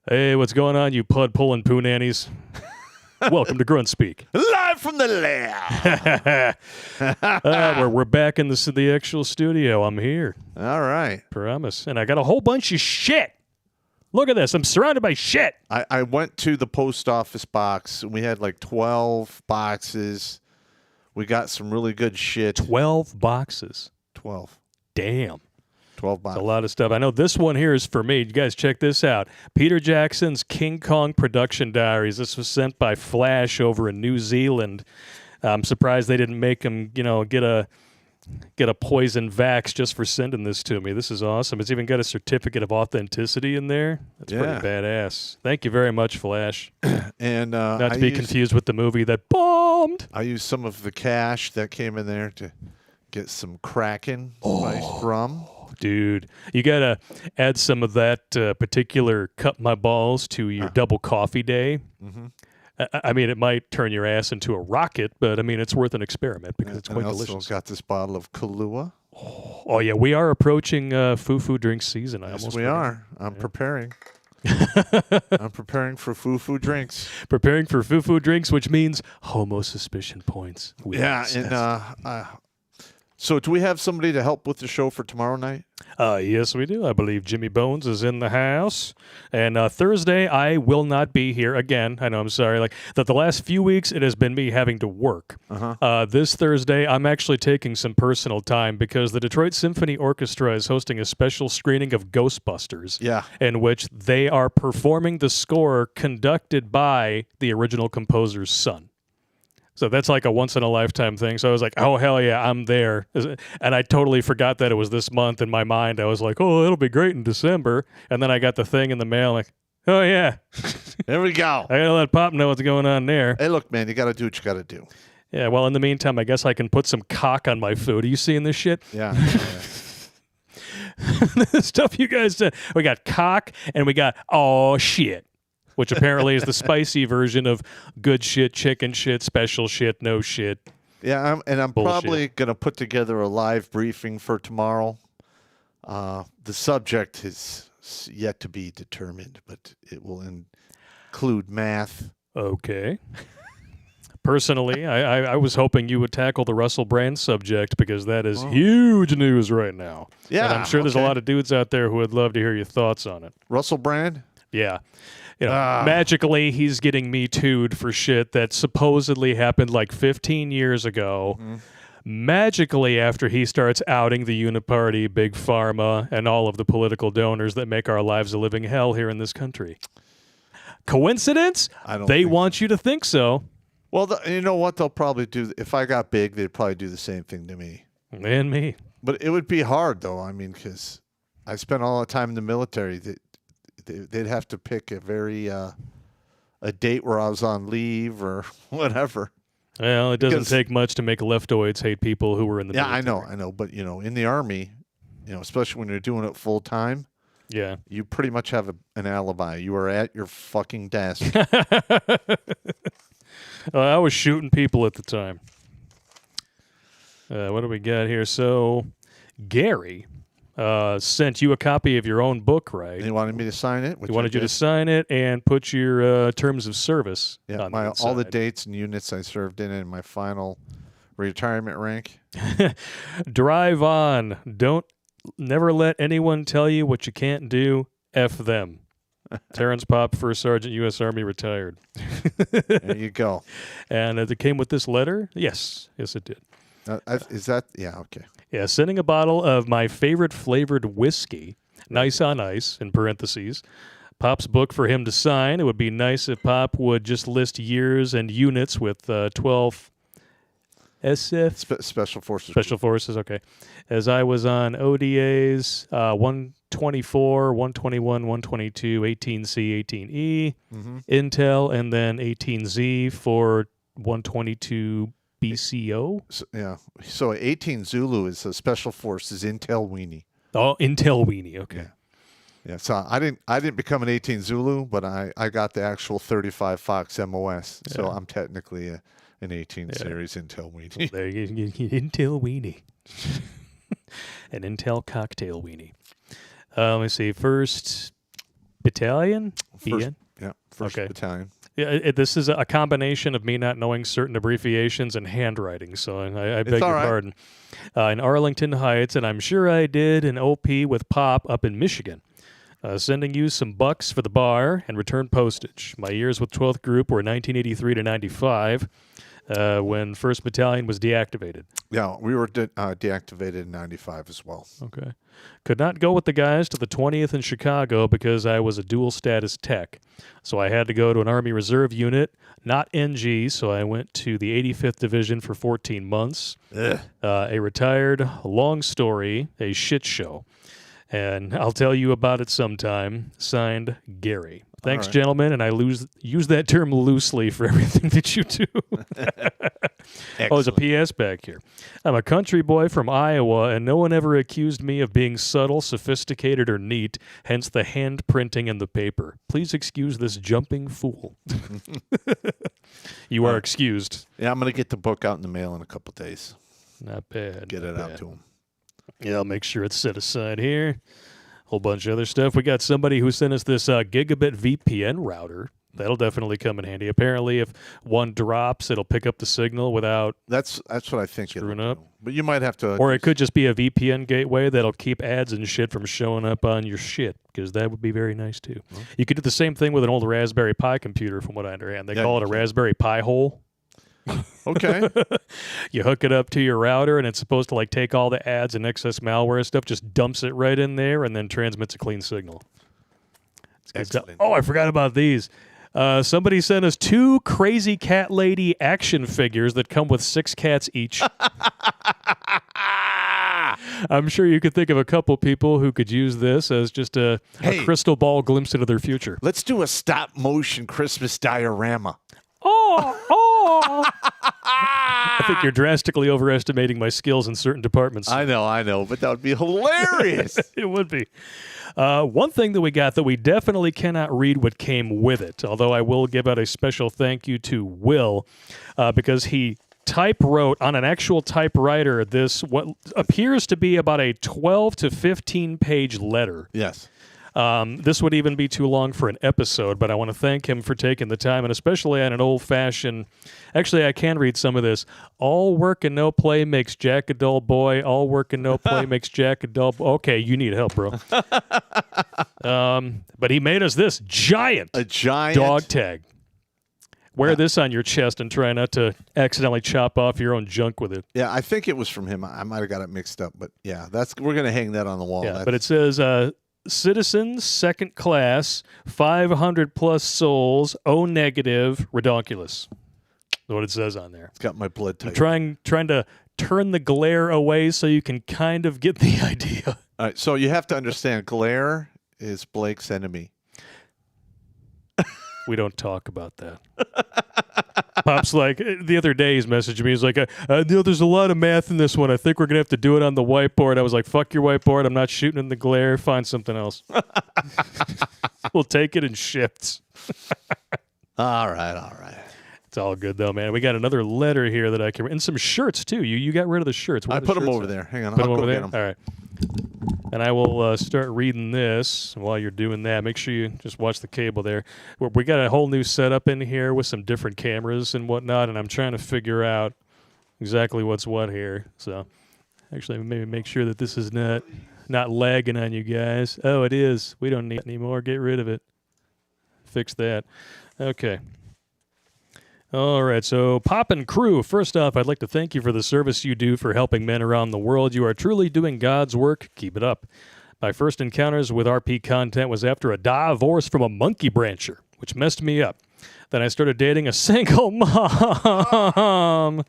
Hey, what's going on, you pud-pulling poo nannies? Welcome to Grunt Speak. Live from the lab. We're back in the actual studio. I'm here. All right. Promise. And I got a whole bunch of shit. Look at this. I'm surrounded by shit. I went to the post office box, and we had like 12 boxes. We got some really good shit. 12 boxes. 12. Damn. 12 boxes. That's a lot of stuff. I know this one here is for me. You guys check this out. Peter Jackson's King Kong Production Diaries. This was sent by Flash over in New Zealand. I'm surprised they didn't make him, get a poison vax just for sending this to me. This is awesome. It's even got a certificate of authenticity in there. That's pretty badass. Thank you very much, Flash. And not to be confused with the movie that bombed. I used some of the cash that came in there to get some Kraken spiced rum. Dude, you got to add some of that particular cut my balls to your double coffee day. Mm-hmm. I mean, it might turn your ass into a rocket, but I mean, it's worth an experiment because it's And quite I also delicious. got this bottle of Kahlua. Oh yeah, we are approaching foo drink season. I Yes, almost we forgot. are. I'm preparing. I'm preparing for foo drinks. Preparing for foo drinks, which means homo suspicion points. Yeah, and so do we have somebody to help with the show for tomorrow night? Yes, we do. I believe Jimmy Bones is in the house. And Thursday, I will not be here again. I know, I'm sorry. Like the last few weeks, it has been me having to work. This Thursday, I'm actually taking some personal time because the Detroit Symphony Orchestra is hosting a special screening of Ghostbusters. Yeah. In which they are performing the score conducted by the original composer's son. So that's like a once-in-a-lifetime thing. So I was like, oh, hell yeah, I'm there. And I totally forgot that it was this month in my mind. I was like, oh, it'll be great in December. And then I got the thing in the mail like, oh, yeah. There we go. I got to let Pop know what's going on there. Hey, look, man, you got to do what you got to do. Yeah, well, in the meantime, I guess I can put some cock on my food. Are you seeing this shit? Yeah. The stuff you guys said. We got cock and we got, oh, shit. Which apparently is the spicy version of good shit, chicken shit, special shit, no shit. Yeah, I'm probably going to put together a live briefing for tomorrow. The subject is yet to be determined, but it will include math. Okay. Personally, I was hoping you would tackle the Russell Brand subject because that is huge news right now. Yeah, and I'm sure there's a lot of dudes out there who would love to hear your thoughts on it. Russell Brand? Yeah. You know, magically, he's getting Me Too'd for shit that supposedly happened like 15 years ago. Magically, after he starts outing the Uniparty, Big Pharma, and all of the political donors that make our lives a living hell here in this country. Coincidence? I don't They think want you to think so. Well, you know what they'll probably do? If I got big, they'd probably do the same thing to me. And me. But it would be hard, though. I mean, because I spent all the time in the military. They'd have to pick a date where I was on leave or whatever. Well, it doesn't take much to make leftoids hate people who were in the military. I know. But, in the Army, especially when you're doing it full time, yeah, you pretty much have an alibi. You are at your fucking desk. I was shooting people at the time. What do we got here? So, Gary sent you a copy of your own book, right? He wanted me to sign it. He wanted you to sign it and put your terms of service on the inside. All the dates and units I served in and my final retirement rank. Drive on. Never let anyone tell you what you can't do. F them. Terrence Pop, First Sergeant, U.S. Army, retired. There you go. And it came with this letter? Yes, it did. Is that? Yeah, okay. Yeah, sending a bottle of my favorite flavored whiskey, Nice on Ice, in parentheses. Pop's book for him to sign. It would be nice if Pop would just list years and units with 12 SF. Special Forces. Special Forces, okay. As I was on ODAs, 124, 121, 122, 18C, 18E, Intel, and then 18Z for 122 BCO. So 18 Zulu is a Special Forces Intel Weenie. Oh, Intel Weenie, okay. Yeah. So I didn't become an 18 Zulu, but I got the actual 35 Fox MOS. Yeah. So I'm technically an 18 series Intel Weenie. Well, there you Intel Weenie. An Intel cocktail weenie. Let me see. First Battalion? First Battalion. Yeah, this is a combination of me not knowing certain abbreviations and handwriting, so I beg your pardon. In Arlington Heights, and I'm sure I did an OP with Pop up in Michigan. Sending you some bucks for the bar and return postage. My years with 12th Group were 1983 to 95. When 1st Battalion was deactivated. Yeah, we were deactivated in 95 as well. Okay. Could not go with the guys to the 20th in Chicago because I was a dual status tech. So I had to go to an Army Reserve unit, not NG, so I went to the 85th Division for 14 months. A retired, long story, a shit show. And I'll tell you about it sometime. Signed, Gary. Thanks, gentlemen, and I use that term loosely for everything that you do. There's a PS back here. I'm a country boy from Iowa, and no one ever accused me of being subtle, sophisticated, or neat, hence the hand printing and the paper. Please excuse this jumping fool. You are excused. Yeah, I'm going to get the book out in the mail in a couple days. Not bad. Get it out to him. Yeah, I'll make sure it's set aside here. Whole bunch of other stuff. We got somebody who sent us this gigabit VPN router. That'll definitely come in handy. Apparently, if one drops, it'll pick up the signal without That's what I think screwing up. But you might have to... Or it could just be a VPN gateway that'll keep ads and shit from showing up on your shit, because that would be very nice, too. Mm-hmm. You could do the same thing with an old Raspberry Pi computer, from what I understand. They call it a Raspberry Pi hole. Okay. You hook it up to your router, and it's supposed to take all the ads and excess malware and stuff, just dumps it right in there, and then transmits a clean signal. Excellent. Oh, I forgot about these. Somebody sent us 2 Crazy Cat Lady action figures that come with 6 cats each. I'm sure you could think of a couple people who could use this as just a crystal ball glimpse into their future. Let's do a stop-motion Christmas diorama. Oh! I think you're drastically overestimating my skills in certain departments. I know, but that would be hilarious. It would be. One thing that we got that we definitely cannot read what came with it, although I will give out a special thank you to Will, because he type-wrote on an actual typewriter this, what appears to be about a 12 to 15-page letter. Yes. This would even be too long for an episode, but I want to thank him for taking the time, and especially on an old-fashioned... Actually, I can read some of this. All work and no play makes Jack a dull boy. All work and no play makes Jack a dull boy. Okay, you need help, bro. But he made us this giant dog tag. Wear this on your chest and try not to accidentally chop off your own junk with it. Yeah, I think it was from him. I might have got it mixed up, but yeah, we're going to hang that on the wall. Yeah, but it says... Citizens, second class, 500 plus souls, O negative, Redonkulas. That's what it says on there. It's got my blood type. I'm trying to turn the glare away so you can kind of get the idea. All right, so you have to understand, glare is Blake's enemy. We don't talk about that. Pop's like, the other day he's messaging me. He's like, there's a lot of math in this one. I think we're going to have to do it on the whiteboard. I was like, fuck your whiteboard. I'm not shooting in the glare. Find something else. We'll take it in shifts. All right. It's all good, though, man. We got another letter here that I can... And some shirts, too. You got rid of the shirts. I put them over there. Hang on. Put them over there? All right. And I will start reading this while you're doing that. Make sure you just watch the cable there. We got a whole new setup in here with some different cameras and whatnot, and I'm trying to figure out exactly what's what here. So actually, maybe make sure that this is not lagging on you guys. Oh, it is. We don't need it anymore. Get rid of it. Fix that. Okay. All right, so Pop and Crew, first off, I'd like to thank you for the service you do for helping men around the world. You are truly doing God's work. Keep it up. My first encounters with RP content was after a divorce from a monkey brancher, which messed me up. Then I started dating a single mom.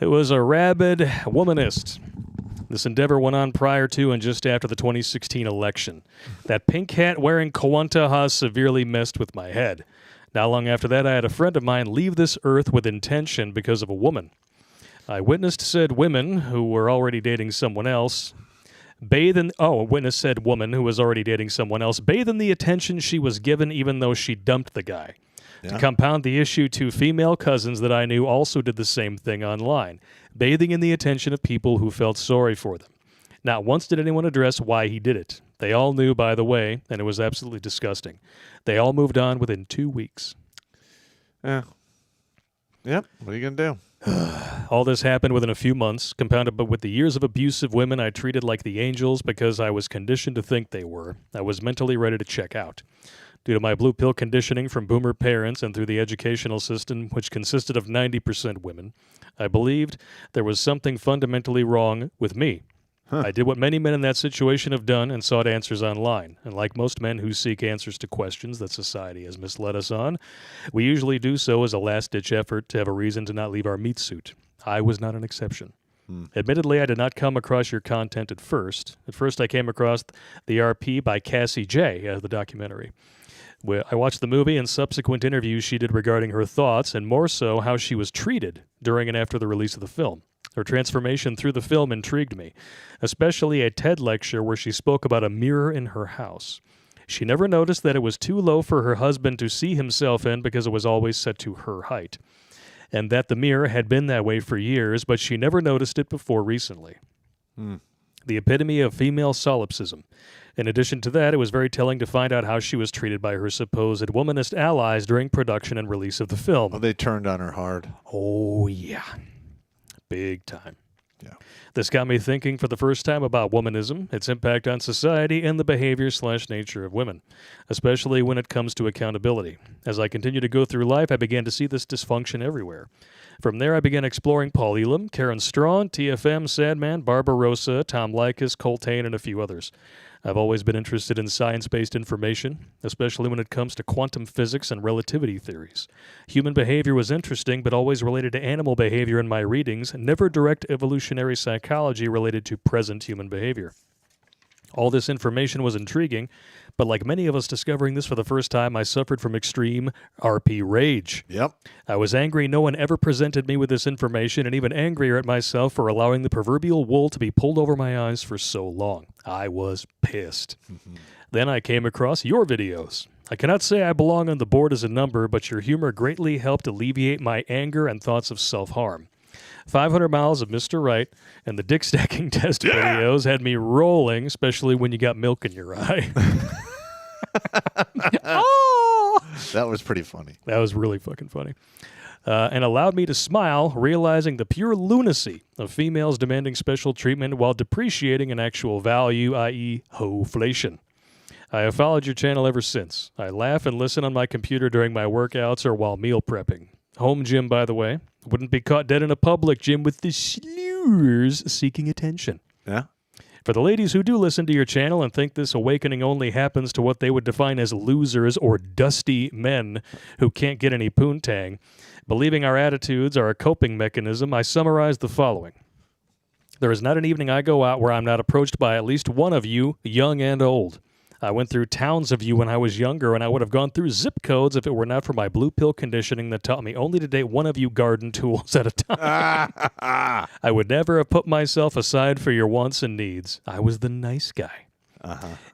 It was a rabid womanist. This endeavor went on prior to and just after the 2016 election. That pink hat wearing Kawanta severely messed with my head. Not long after that, I had a friend of mine leave this earth with intention because of a woman. I witnessed said women who were already dating someone else a witness said woman who was already dating someone else bathe in the attention she was given even though she dumped the guy. Yeah. To compound the issue, 2 female cousins that I knew also did the same thing online, bathing in the attention of people who felt sorry for them. Not once did anyone address why he did it. They all knew, by the way, and it was absolutely disgusting. They all moved on within 2 weeks. Yeah. Yep. What are you going to do? All this happened within a few months, compounded with the years of abusive women I treated like the angels because I was conditioned to think they were. I was mentally ready to check out. Due to my blue pill conditioning from boomer parents and through the educational system, which consisted of 90% women, I believed there was something fundamentally wrong with me. I did what many men in that situation have done and sought answers online. And like most men who seek answers to questions that society has misled us on, we usually do so as a last-ditch effort to have a reason to not leave our meat suit. I was not an exception. Admittedly, I did not come across your content at first. At first, I came across the RP by Cassie J, the documentary. I watched the movie and subsequent interviews she did regarding her thoughts, and more so how she was treated during and after the release of the film. Her transformation through the film intrigued me, especially a TED lecture where she spoke about a mirror in her house. She never noticed that it was too low for her husband to see himself in because it was always set to her height, and that the mirror had been that way for years, but she never noticed it before recently. The epitome of female solipsism. In addition to that, it was very telling to find out how she was treated by her supposed womanist allies during production and release of the film. Oh, they turned on her hard. Oh, yeah. Big time. Yeah. This got me thinking for the first time about womanism, its impact on society, and the behavior/nature of women, especially when it comes to accountability. As I continue to go through life, I began to see this dysfunction everywhere. From there, I began exploring Paul Elam, Karen Strawn, TFM, Sadman, Barbarossa, Tom Likas, Coltane, and a few others. I've always been interested in science-based information, especially when it comes to quantum physics and relativity theories. Human behavior was interesting, but always related to animal behavior in my readings, never direct evolutionary psychology related to present human behavior. All this information was intriguing, but like many of us discovering this for the first time, I suffered from extreme RP rage. Yep. I was angry no one ever presented me with this information, and even angrier at myself for allowing the proverbial wool to be pulled over my eyes for so long. I was pissed. Then I came across your videos. I cannot say I belong on the board as a number, but your humor greatly helped alleviate my anger and thoughts of self-harm. 500 Miles of Mr. Right and the Dick Stacking Test videos had me rolling, especially when you got milk in your eye. Oh! That was pretty funny. That was really fucking funny. And allowed me to smile, realizing the pure lunacy of females demanding special treatment while depreciating an actual value, i.e. hoflation. I have followed your channel ever since. I laugh and listen on my computer during my workouts or while meal prepping. Home gym, by the way. Wouldn't be caught dead in a public gym with the slurs seeking attention. Yeah. For the ladies who do listen to your channel and think this awakening only happens to what they would define as losers or dusty men who can't get any poontang, believing our attitudes are a coping mechanism, I summarize the following. There is not an evening I go out where I'm not approached by at least one of you, young and old. I went through towns of you when I was younger, and I would have gone through zip codes if it were not for my blue pill conditioning that taught me only to date one of you garden tools at a time. I would never have put myself aside for your wants and needs. I was the nice guy.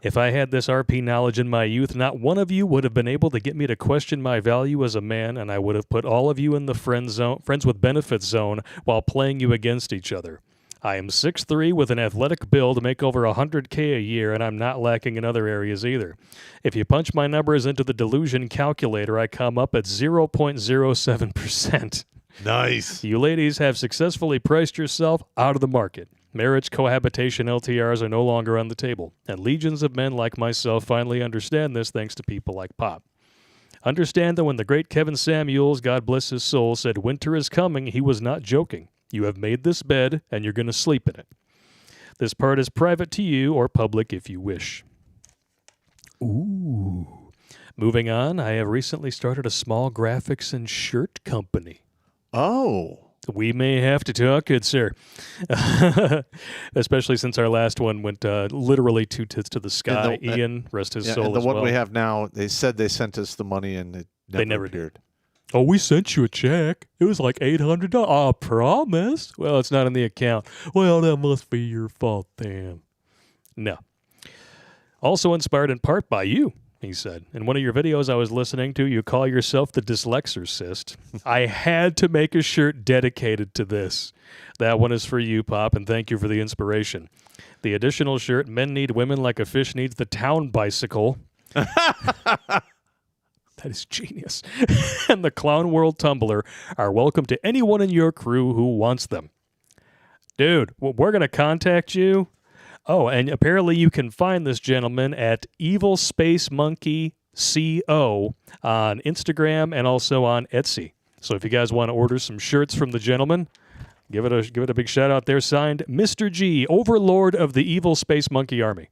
If I had this RP knowledge in my youth, not one of you would have been able to get me to question my value as a man, and I would have put all of you in the friends with benefits zone while playing you against each other. I am 6'3" with an athletic build, make over $100K a year, and I'm not lacking in other areas either. If you punch my numbers into the delusion calculator, I come up at 0.07%. Nice. You ladies have successfully priced yourself out of the market. Marriage, cohabitation, LTRs are no longer on the table, and legions of men like myself finally understand this thanks to people like Pop. Understand that when the great Kevin Samuels, God bless his soul, said winter is coming, he was not joking. You have made this bed, and you're going to sleep in it. This part is private to you or public if you wish. Ooh. Moving on, I have recently started a small graphics and shirt company. Oh. We may have to talk, good sir. Especially since our last one went literally two tits to the sky. Ian, rest his soul and the as one well. we have now, they said they sent us the money, and they never appeared. Oh, we sent you a check. It was like $800. I promise. Well, it's not in the account. Well, that must be your fault then. No. Also inspired in part by you, he said. In one of your videos I was listening to, you call yourself the Dyslexorcist. I had to make a shirt dedicated to this. That one is for you, Pop, and thank you for the inspiration. The additional shirt, Men Need Women Like a Fish Needs the Town Bicycle. That is genius. And the Clown World Tumbler are welcome to anyone in your crew who wants them. Dude, we're going to contact you. Oh, and apparently you can find this gentleman at Evil Space Monkey CO on Instagram and also on Etsy. So if you guys want to order some shirts from the gentleman, give it a big shout out there. Signed, Mr. G, Overlord of the Evil Space Monkey Army.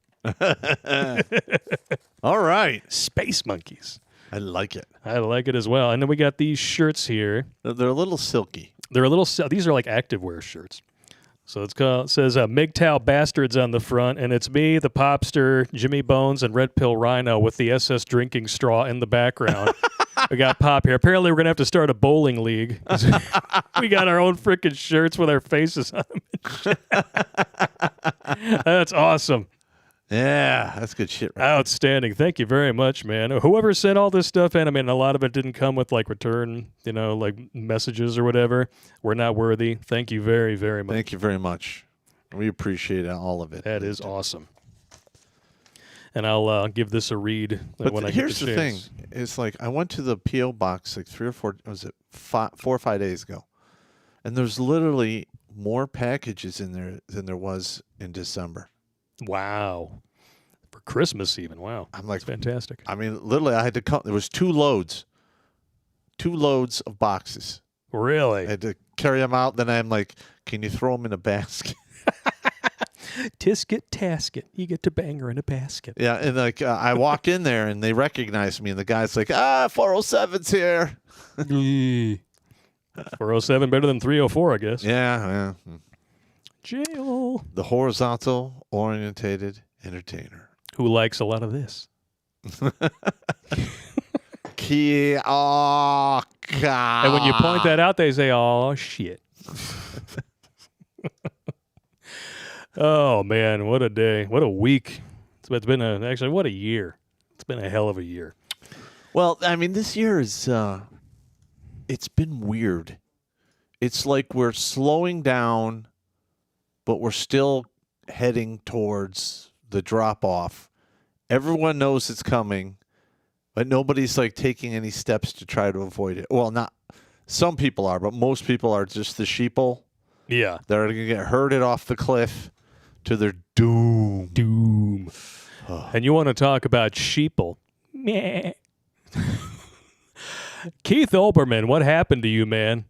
All right. Space monkeys. I like it. I like it as well. And then we got these shirts here. They're a little silky. These are like activewear shirts. So it says MGTOW Bastards on the front, and it's me, the Popster, Jimmy Bones, and Red Pill Rhino with the SS drinking straw in the background. We got Pop here. Apparently we're going to have to start a bowling league. We got our own freaking shirts with our faces on them. That's awesome. Yeah, that's good shit. Right? Outstanding. Thank you very much, man. Whoever sent all this stuff in, I mean, a lot of it didn't come with like return, like messages or whatever. We're not worthy. Thank you very, very much. Thank you very much. We appreciate all of it. That is awesome. And I'll give this a read when I get the chance. Here's the thing. It's like I went to the P.O. box like 4 or 5 days ago. And there's literally more packages in there than there was in December. Wow. For Christmas even. Wow. I'm like, that's fantastic. I mean, literally I had to come. There was 2 loads. 2 loads of boxes. Really? I had to carry them out. Then I'm like, can you throw them in a basket? Tisket, tasket. You get to bang her in a basket. Yeah, and like I walk in there and they recognize me, and the guy's like, 407's here. 407 better than 304, I guess. Yeah. Jail. The horizontal orientated entertainer. Who likes a lot of this? Oh, God. And when you point that out, they say, oh, shit. Oh, man, what a day. What a week. It's been actually, what a year. It's been a hell of a year. Well, I mean, this year is, it's been weird. It's like we're slowing down, but we're still heading towards the drop-off. Everyone knows it's coming, but nobody's, like, taking any steps to try to avoid it. Well, not some people are, but most people are just the sheeple. Yeah. They're going to get herded off the cliff to their doom. Doom. And you want to talk about sheeple. Meh. Keith Olbermann, what happened to you, man?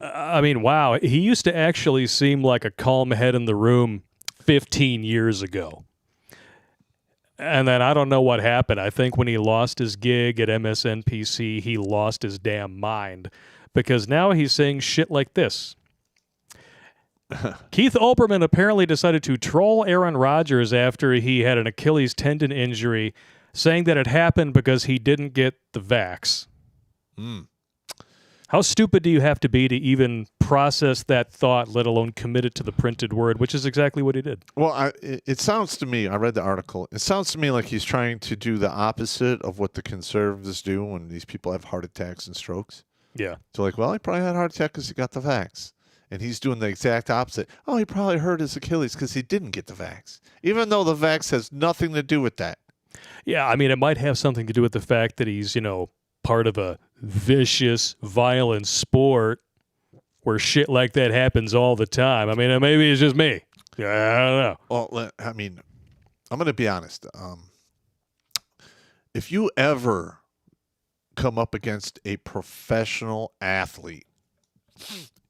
I mean, wow. He used to actually seem like a calm head in the room 15 years ago. And then I don't know what happened. I think when he lost his gig at MSNPC, he lost his damn mind. Because now he's saying shit like this. Keith Olbermann apparently decided to troll Aaron Rodgers after he had an Achilles tendon injury, saying that it happened because he didn't get the vax. How stupid do you have to be to even process that thought, let alone commit it to the printed word, which is exactly what he did? Well, it sounds to me, I read the article, it sounds to me like he's trying to do the opposite of what the conservatives do when these people have heart attacks and strokes. Yeah. So like, well, he probably had a heart attack because he got the vax. And he's doing the exact opposite. Oh, he probably hurt his Achilles because he didn't get the vax. Even though the vax has nothing to do with that. Yeah, I mean, it might have something to do with the fact that he's, part of a vicious, violent sport where shit like that happens all the time. I mean, maybe it's just me. I don't know. Well, I mean, I'm going to be honest. If you ever come up against a professional athlete,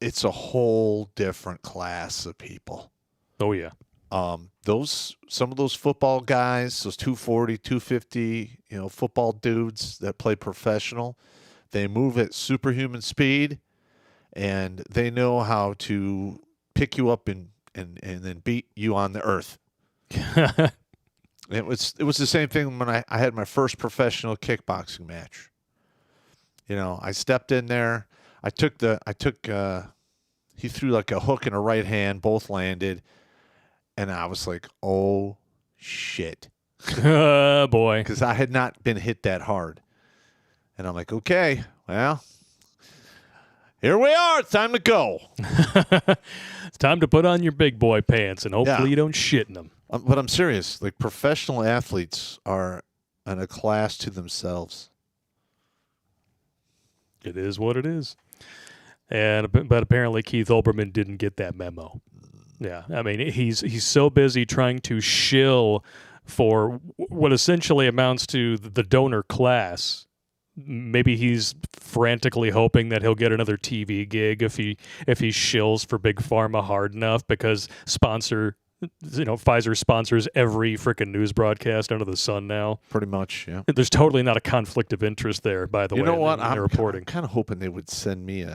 it's a whole different class of people. Oh, yeah. Some of those football guys, those 240, 250, football dudes that play professional, they move at superhuman speed, and they know how to pick you up and then beat you on the earth. It was the same thing when I had my first professional kickboxing match. I stepped in there. He threw like a hook and a right hand, both landed. And I was like, oh, shit. Oh, boy. Because I had not been hit that hard. And I'm like, okay, well, here we are. It's time to go. It's time to put on your big boy pants, and hopefully you don't shit in them. But I'm serious. Like, professional athletes are in a class to themselves. It is what it is. But apparently Keith Olbermann didn't get that memo. Yeah, I mean, he's so busy trying to shill for what essentially amounts to the donor class. Maybe he's frantically hoping that he'll get another TV gig if he shills for Big Pharma hard enough, because Pfizer sponsors every freaking news broadcast under the sun now. Pretty much, yeah. There's totally not a conflict of interest there, by the way. You know what? I'm reporting. I'm kind of hoping they would send me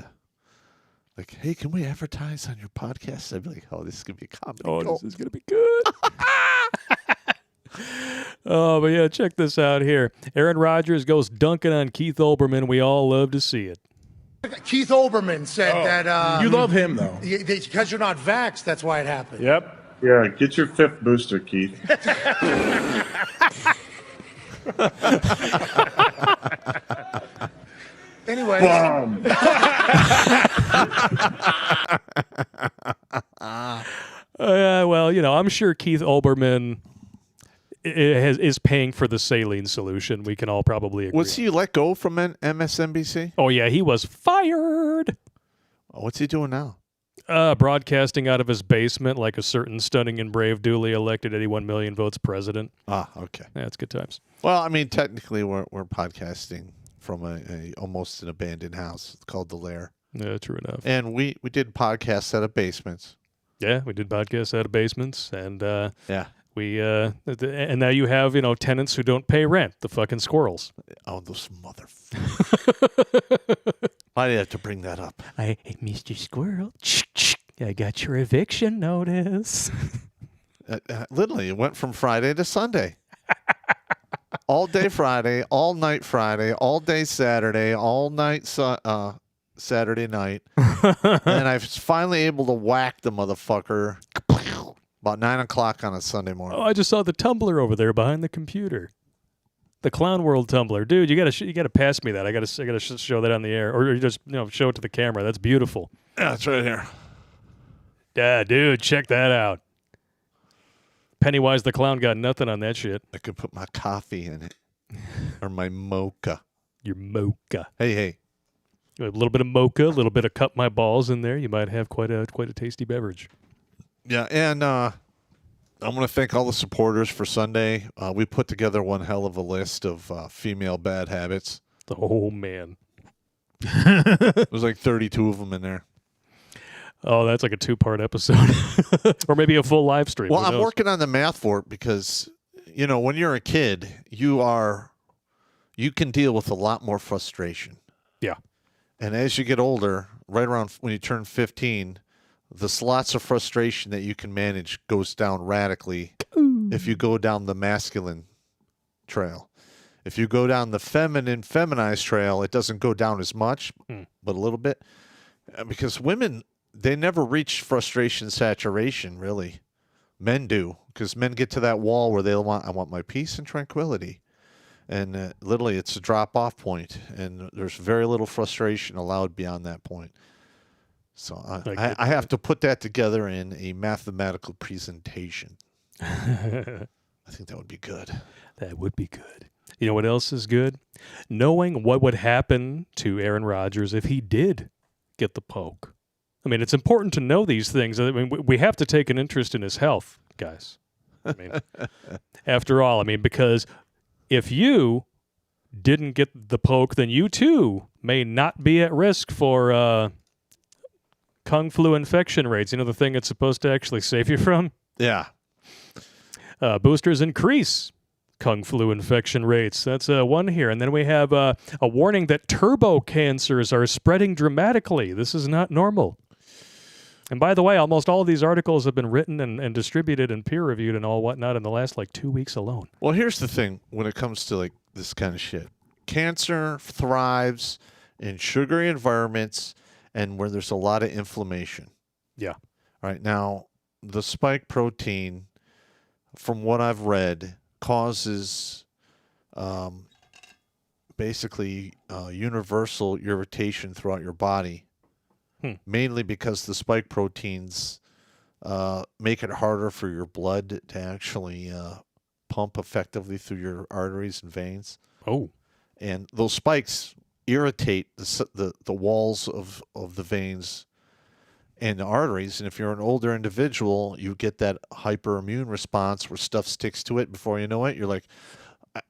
like, hey, can we advertise on your podcast? I'd be like, oh, this is going to be a comedy. Oh, this is going to be good. Oh, but yeah, check this out here. Aaron Rodgers goes dunking on Keith Olbermann. We all love to see it. Keith Olbermann said that... you love him, though. Because you're not vaxxed, that's why it happened. Yep. Yeah, get your 5th booster, Keith. Anyways, Well, I'm sure Keith Olbermann is paying for the saline solution. We can all probably agree. Was he let go from MSNBC? Oh, yeah, he was fired. Oh, what's he doing now? Broadcasting out of his basement like a certain stunning and brave, duly elected 81 million votes president. Ah, okay. Yeah, it's good times. Well, I mean, technically, we're podcasting from a almost an abandoned house. It's called The Lair. Yeah, true enough. And we did podcasts out of basements. Yeah, we did podcasts out of basements, and Yeah. and now you have tenants who don't pay rent. The fucking squirrels. Oh, those motherfuckers! Why do you have to bring that up? Hey, Mr. Squirrel, I got your eviction notice. Literally, it went from Friday to Sunday. All day Friday, all night Friday, all day Saturday, all night Saturday night. And I was finally able to whack the motherfucker about 9 o'clock on a Sunday morning. Oh, I just saw the tumbler over there behind the computer. The Clown World tumbler, dude. You gotta pass me that. I gotta show that on the air, or just show it to the camera. That's beautiful. Yeah, it's right here. Yeah, dude, check that out. Pennywise the Clown got nothing on that shit. I could put my coffee in it, or my mocha. Your mocha. Hey. A little bit of mocha, a little bit of cut my balls in there. You might have quite a tasty beverage. Yeah, and I want to thank all the supporters for Sunday. We put together one hell of a list of female bad habits. Oh, man. There's like 32 of them in there. Oh, that's like a 2-part episode. Or maybe a full live stream. Well, I'm working on the math for it because, when you're a kid, you can deal with a lot more frustration. Yeah. And as you get older, right around when you turn 15, the slots of frustration that you can manage goes down radically if you go down the masculine trail. If you go down the feminized trail, it doesn't go down as much, but a little bit. Because women, they never reach frustration saturation, really. Men do, because men get to that wall where I want my peace and tranquility. And literally, it's a drop-off point, and there's very little frustration allowed beyond that point. So I have to put that together in a mathematical presentation. I think that would be good. That would be good. You know what else is good? Knowing what would happen to Aaron Rodgers if he did get the poke. I mean, it's important to know these things. I mean, we have to take an interest in his health, guys. I mean, after all, because if you didn't get the poke, then you too may not be at risk for Kung flu infection rates. The thing it's supposed to actually save you from? Yeah. Boosters increase Kung flu infection rates. That's one here. And then we have a warning that turbo cancers are spreading dramatically. This is not normal. And by the way, almost all of these articles have been written and distributed and peer-reviewed and all whatnot in the last 2 weeks alone. Well, here's the thing when it comes to this kind of shit. Cancer thrives in sugary environments and where there's a lot of inflammation. Yeah. Right now, the spike protein, from what I've read, causes basically universal irritation throughout your body. Mainly because the spike proteins make it harder for your blood to actually pump effectively through your arteries and veins. Oh. And those spikes irritate the walls of the veins and the arteries. And if you're an older individual, you get that hyperimmune response where stuff sticks to it. Before you know it, you're like,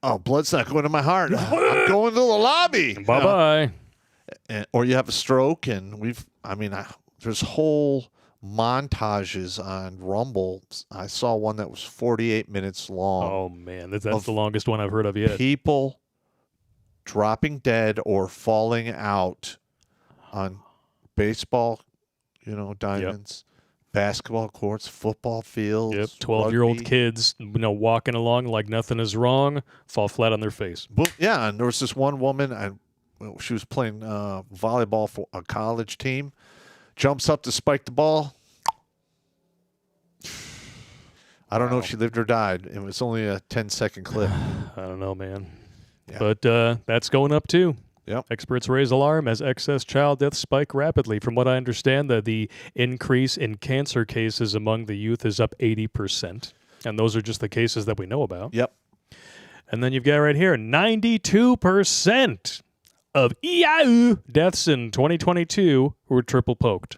oh, blood's not going to my heart. I'm going to the lobby. Bye-bye. Or you have a stroke, and there's whole montages on Rumble. I saw one that was 48 minutes long. Oh, man. That's the longest one I've heard of yet. People dropping dead or falling out on baseball, diamonds, basketball courts, football fields. Yep, 12-year-old kids, walking along like nothing is wrong, fall flat on their face. Yeah, and there was this one woman, she was playing volleyball for a college team, jumps up to spike the ball. I don't know if she lived or died. It was only a 10-second clip. I don't know, man. Yeah. But that's going up too. Yep. Experts raise alarm as excess child deaths spike rapidly. From what I understand, the increase in cancer cases among the youth is up 80%. And those are just the cases that we know about. Yep. And then you've got right here, 92% of deaths in 2022 were triple poked.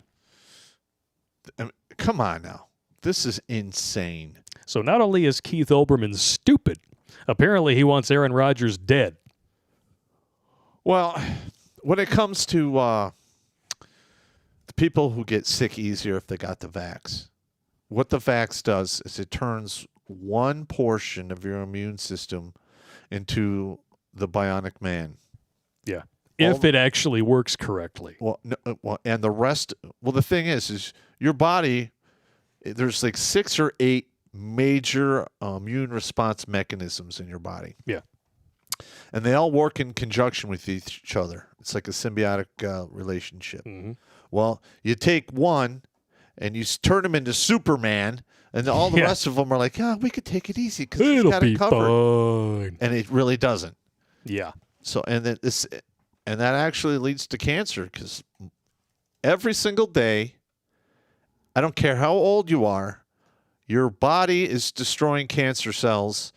Come on now. This is insane. So not only is Keith Olbermann stupid, apparently he wants Aaron Rodgers dead. Well, when it comes to the people who get sick easier if they got the vax, what the vax does is it turns one portion of your immune system into the bionic man. Yeah. If it actually works correctly. Well, and the rest, the thing is your body, there's like 6 or 8 major immune response mechanisms in your body. Yeah. And they all work in conjunction with each other. It's like a symbiotic relationship. Mm-hmm. Well, you take one and you turn him into Superman, and all the rest of them are like, we could take it easy because he's got it covered. Fine. And it really doesn't. Yeah. So, and that actually leads to cancer because every single day, I don't care how old you are, your body is destroying cancer cells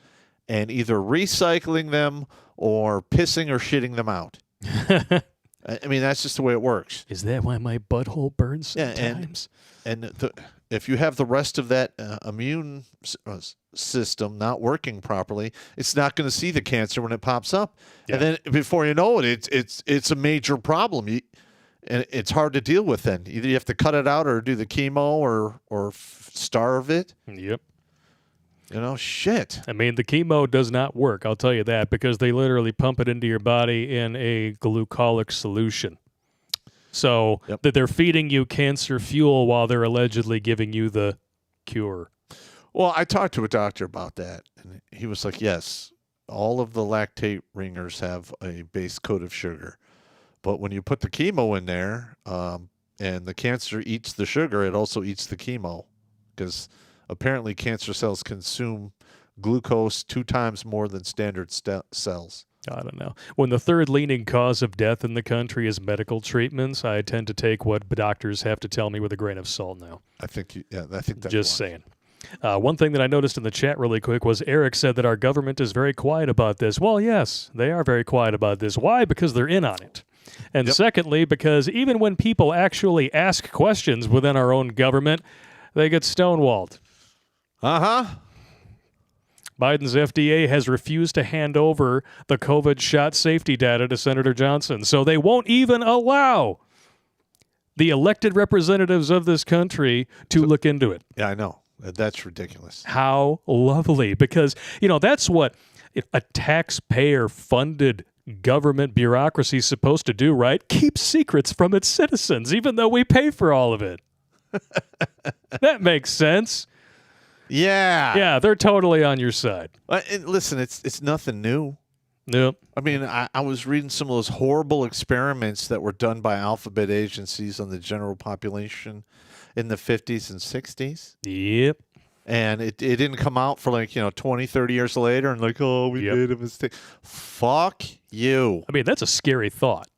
and either recycling them or pissing or shitting them out. I mean, that's just the way it works. Is that why my butthole burns sometimes? And if you have the rest of that immune system not working properly, it's not going to see the cancer when it pops up. Yeah. And then before you know it, it's a major problem. And it's hard to deal with then. Either you have to cut it out or do the chemo or starve it. Yep. Shit. I mean, the chemo does not work, I'll tell you that, because they literally pump it into your body in a glucolic solution. So that they're feeding you cancer fuel while they're allegedly giving you the cure. Well, I talked to a doctor about that, and he was like, yes, all of the lactate ringers have a base coat of sugar. But when you put the chemo in there and the cancer eats the sugar, it also eats the chemo because apparently cancer cells consume glucose 2 times more than standard cells. I don't know. When the third leading cause of death in the country is medical treatments, I tend to take what doctors have to tell me with a grain of salt now. I think that's just saying. One thing that I noticed in the chat really quick was Eric said that our government is very quiet about this. Well, yes, they are very quiet about this. Why? Because they're in on it. And secondly, because even when people actually ask questions within our own government, they get stonewalled. Uh-huh. Biden's FDA has refused to hand over the COVID shot safety data to Senator Johnson, so they won't even allow the elected representatives of this country to look into it. Yeah, I know. That's ridiculous. How lovely, because, that's what a taxpayer-funded government bureaucracy is supposed to do, right? Keep secrets from its citizens, even though we pay for all of it. That makes sense. Yeah. Yeah, they're totally on your side. And listen, it's nothing new. Nope. I mean, I was reading some of those horrible experiments that were done by alphabet agencies on the general population in the 50s and 60s. Yep. And it didn't come out for 20, 30 years later and we made a mistake. Fuck you. I mean, that's a scary thought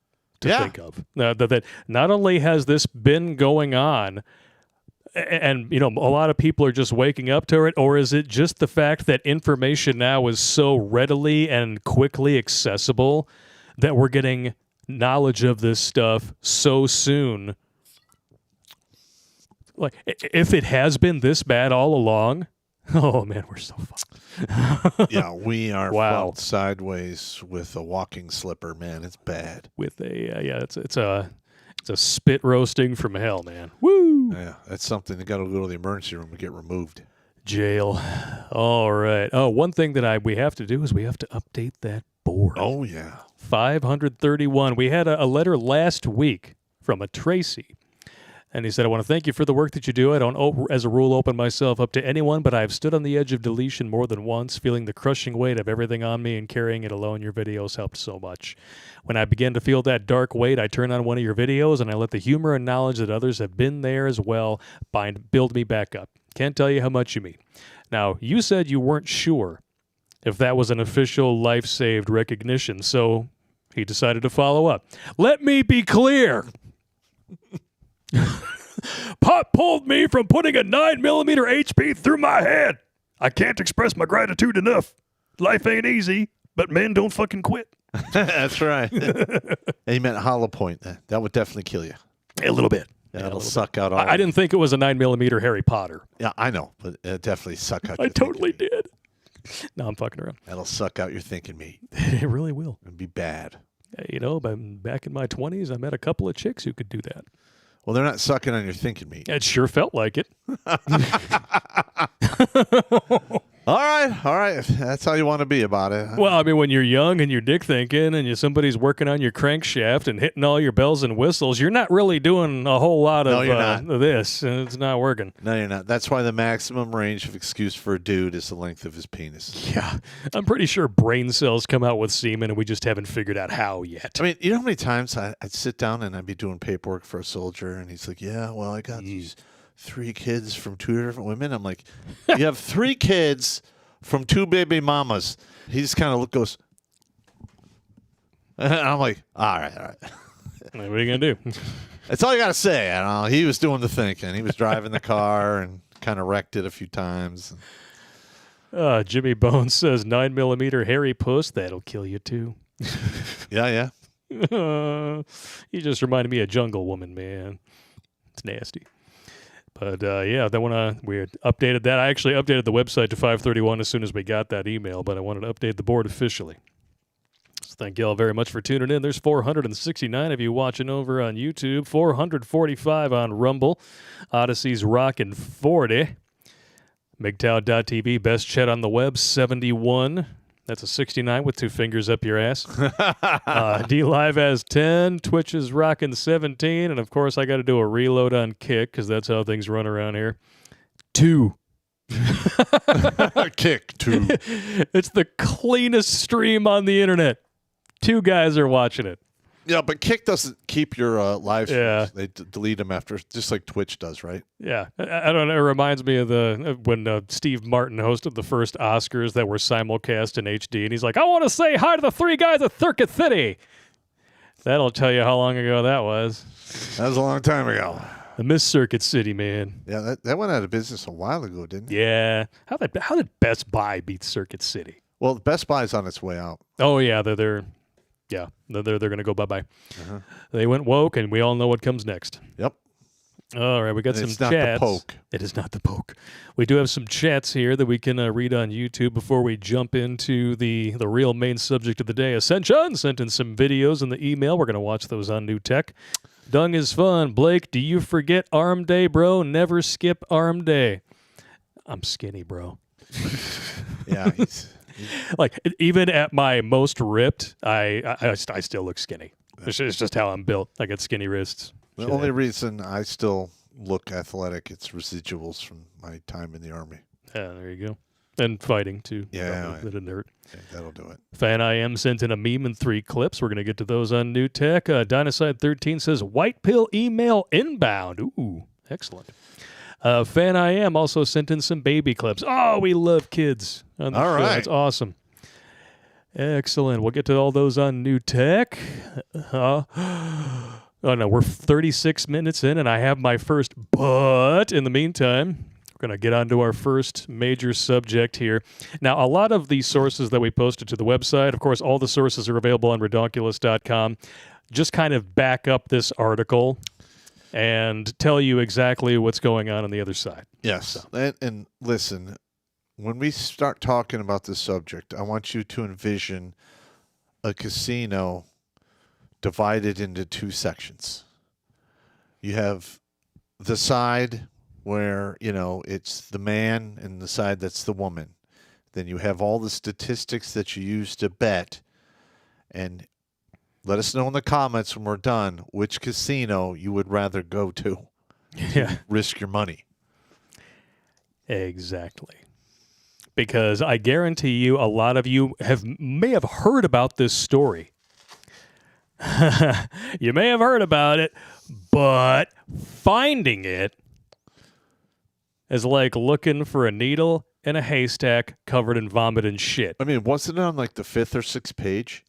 to think of. That not only has this been going on, and, a lot of people are just waking up to it, or is it just the fact that information now is so readily and quickly accessible that we're getting knowledge of this stuff so soon? Like, if it has been this bad all along, oh, man, we're so fucked. Yeah, we are fucked sideways with a walking slipper, man. It's bad. With it's a spit roasting from hell, man. Woo! Yeah, that's something. You got to go to the emergency room and get removed. Jail. All right. Oh, one thing that we have to do is we have to update that board. Oh, yeah. 531. We had a letter last week from a Tracy. And he said, I want to thank you for the work that you do. I don't, as a rule, open myself up to anyone, but I've stood on the edge of deletion more than once, feeling the crushing weight of everything on me, and carrying it alone. Your videos helped so much. When I begin to feel that dark weight, I turn on one of your videos, and I let the humor and knowledge that others have been there as well build me back up. Can't tell you how much you mean. Now, you said you weren't sure if that was an official life-saved recognition, so he decided to follow up. Let me be clear. Pop pulled me from putting a 9mm HP through my head. I can't express my gratitude enough. Life ain't easy, but men don't fucking quit. That's right. He meant hollow point. That would definitely kill you. A little bit. Yeah, it'll suck out all. I didn't think it was a 9mm Harry Potter. Yeah, I know, but it'll definitely suck out. I totally did. No, I'm fucking around. That'll suck out your thinking meat. It really will. It'd be bad. You know, back in my 20s, I met a couple of chicks who could do that. Well, they're not sucking on your thinking meat. It sure felt like it. All right. That's how you want to be about it. Well, I mean, when you're young and you're dick thinking and somebody's working on your crankshaft and hitting all your bells and whistles, you're not really doing a whole lot of this, and it's not working. No, you're not. That's why the maximum range of excuse for a dude is the length of his penis. Yeah. I'm pretty sure brain cells come out with semen, and we just haven't figured out how yet. I mean, you know how many times I'd sit down and I'd be doing paperwork for a soldier, and he's like, yeah, well, I got these 3 kids from 2 different women. I'm like, you have 3 kids from 2 baby mamas. He just kind of goes, and I'm like, all right. What are you going to do? That's all you got to say. I don't know. He was doing the thinking. He was driving the car and kind of wrecked it a few times. Jimmy Bones says 9mm hairy puss, that'll kill you too. Yeah. You just reminded me of Jungle Woman, man. It's nasty. But yeah, then when we updated that, I actually updated the website to 531 as soon as we got that email, but I wanted to update the board officially. So thank you all very much for tuning in. There's 469 of you watching over on YouTube, 445 on Rumble, Odyssey's rockin' 40, MGTOW.tv, best chat on the web, 71. That's a 69 with 2 fingers up your ass. D-Live has 10. Twitch is rocking 17. And, of course, I got to do a reload on Kick because that's how things run around here. 2. Kick 2. It's the cleanest stream on the internet. 2 guys are watching it. Yeah, but Kick doesn't keep your live streams. Yeah. They delete them after, just like Twitch does, right? Yeah. I don't know. It reminds me of when Steve Martin hosted the first Oscars that were simulcast in HD, and he's like, I want to say hi to the 3 guys at Circuit City. That'll tell you how long ago that was. That was a long time ago. I miss Circuit City, man. Yeah, that went out of business a while ago, didn't it? Yeah. How did Best Buy beat Circuit City? Well, Best Buy's on its way out. Oh, yeah. They're going to go bye-bye. Uh-huh. They went woke, and we all know what comes next. Yep. All right, we got some it's chats. Not the poke. It is not the poke. We do have some chats here that we can read on YouTube before we jump into the real main subject of the day. Ascension sent in some videos in the email. We're going to watch those on New Tech. Dung is fun. Blake, do you forget Arm Day, bro? Never skip Arm Day. I'm skinny, bro. Yeah, like, even at my most ripped, I still look skinny. It's just how I'm built. I got skinny wrists. The only reason I still look athletic, it's residuals from my time in the Army. Yeah, there you go. And fighting, too. Yeah. That didn't hurt. Yeah, that'll do it. Fan IM sent in a meme and 3 clips. We're going to get to those on New Tech. Dynaside13 says, white pill email inbound. Ooh, excellent. Fan IM also sent in some baby clips. Oh, we love kids on the show. Right. That's awesome. Excellent. We'll get to all those on New Tech. Oh, no, we're 36 minutes in, and I have my first but. In the meantime, we're going to get on to our first major subject here. Now, a lot of the sources that we posted to the website, of course, all the sources are available on Redonkulas.com, just kind of back up this article and tell you exactly what's going on the other side. Yes. So. And listen, when we start talking about this subject, I want you to envision a casino divided into 2 sections. You have the side where, it's the man and the side that's the woman. Then you have all the statistics that you use to bet. And let us know in the comments when we're done which casino you would rather go to. Yeah. Risk your money. Exactly. Because I guarantee you a lot of you may have heard about this story. You may have heard about it, but finding it is like looking for a needle in a haystack covered in vomit and shit. I mean, wasn't it on like the 5th or 6th page?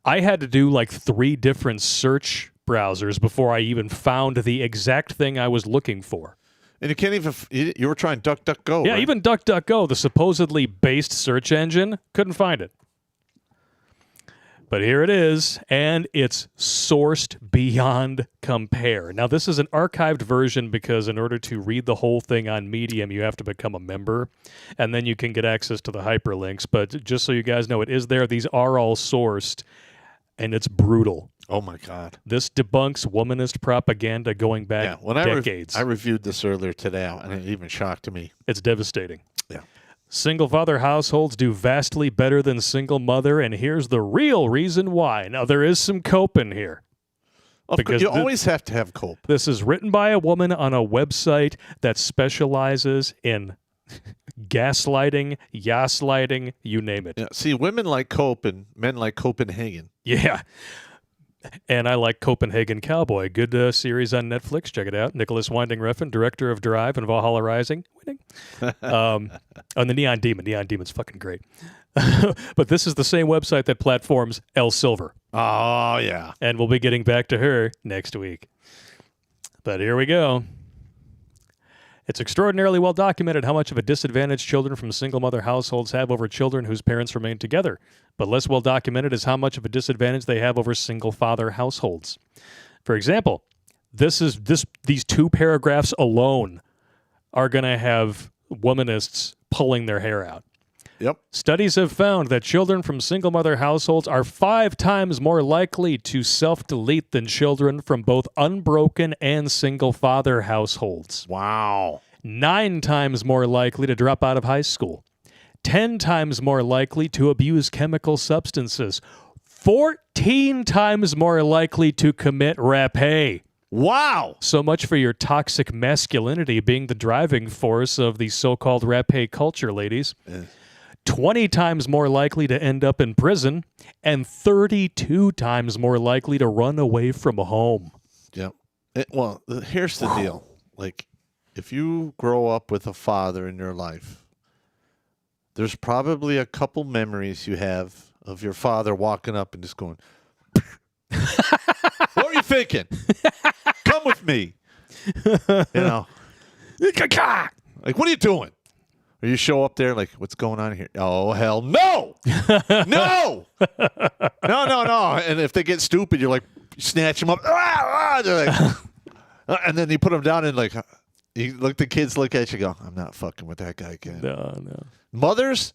I had to do like 3 different search browsers before I even found the exact thing I was looking for. And you can't even, you were trying DuckDuckGo, Yeah, right? even DuckDuckGo, the supposedly based search engine, couldn't find it. But here it is, and it's sourced beyond compare. Now, this is an archived version because in order to read the whole thing on Medium, you have to become a member, and then you can get access to the hyperlinks. But just so you guys know, it is there. These are all sourced, and it's brutal. Oh, my God. This debunks womanist propaganda going back decades. I reviewed this earlier today, and it even shocked me. It's devastating. Yeah. Single father households do vastly better than single mother, and here's the real reason why. Now, there is some coping here. Because you always have to have cope. This is written by a woman on a website that specializes in gaslighting, yaslighting, you name it. Yeah. See, women like cope and men like Copenhagen. Yeah. And I like Copenhagen Cowboy. Good series on Netflix. Check it out. Nicholas Winding Refn, director of Drive and Valhalla Rising. Winning. And the Neon Demon. Neon Demon's fucking great. But this is the same website that platforms El Silver. Oh, yeah. And we'll be getting back to her next week. But here we go. It's extraordinarily well documented how much of a disadvantage children from single mother households have over children whose parents remain together. But less well documented is how much of a disadvantage they have over single father households. For example, these 2 paragraphs alone are going to have womanists pulling their hair out. Yep. Studies have found that children from single mother households are 5 times more likely to self-delete than children from both unbroken and single father households. Wow. 9 times more likely to drop out of high school. 10 times more likely to abuse chemical substances. 14 times more likely to commit rapé. Wow. So much for your toxic masculinity being the driving force of the so-called rapé culture, ladies. 20 times more likely to end up in prison, and 32 times more likely to run away from home. Yep. Well, here's the deal. Like, if you grow up with a father in your life, there's probably a couple memories you have of your father walking up and just going, what were you thinking? Come with me. You know, like, what are you doing? Or you show up there like, what's going on here? Oh, hell no. No. No. And if they get stupid, you're like, you snatch them up. They're like, and then you put them down and like, the kids look at you and go, I'm not fucking with that guy again. No. Mothers,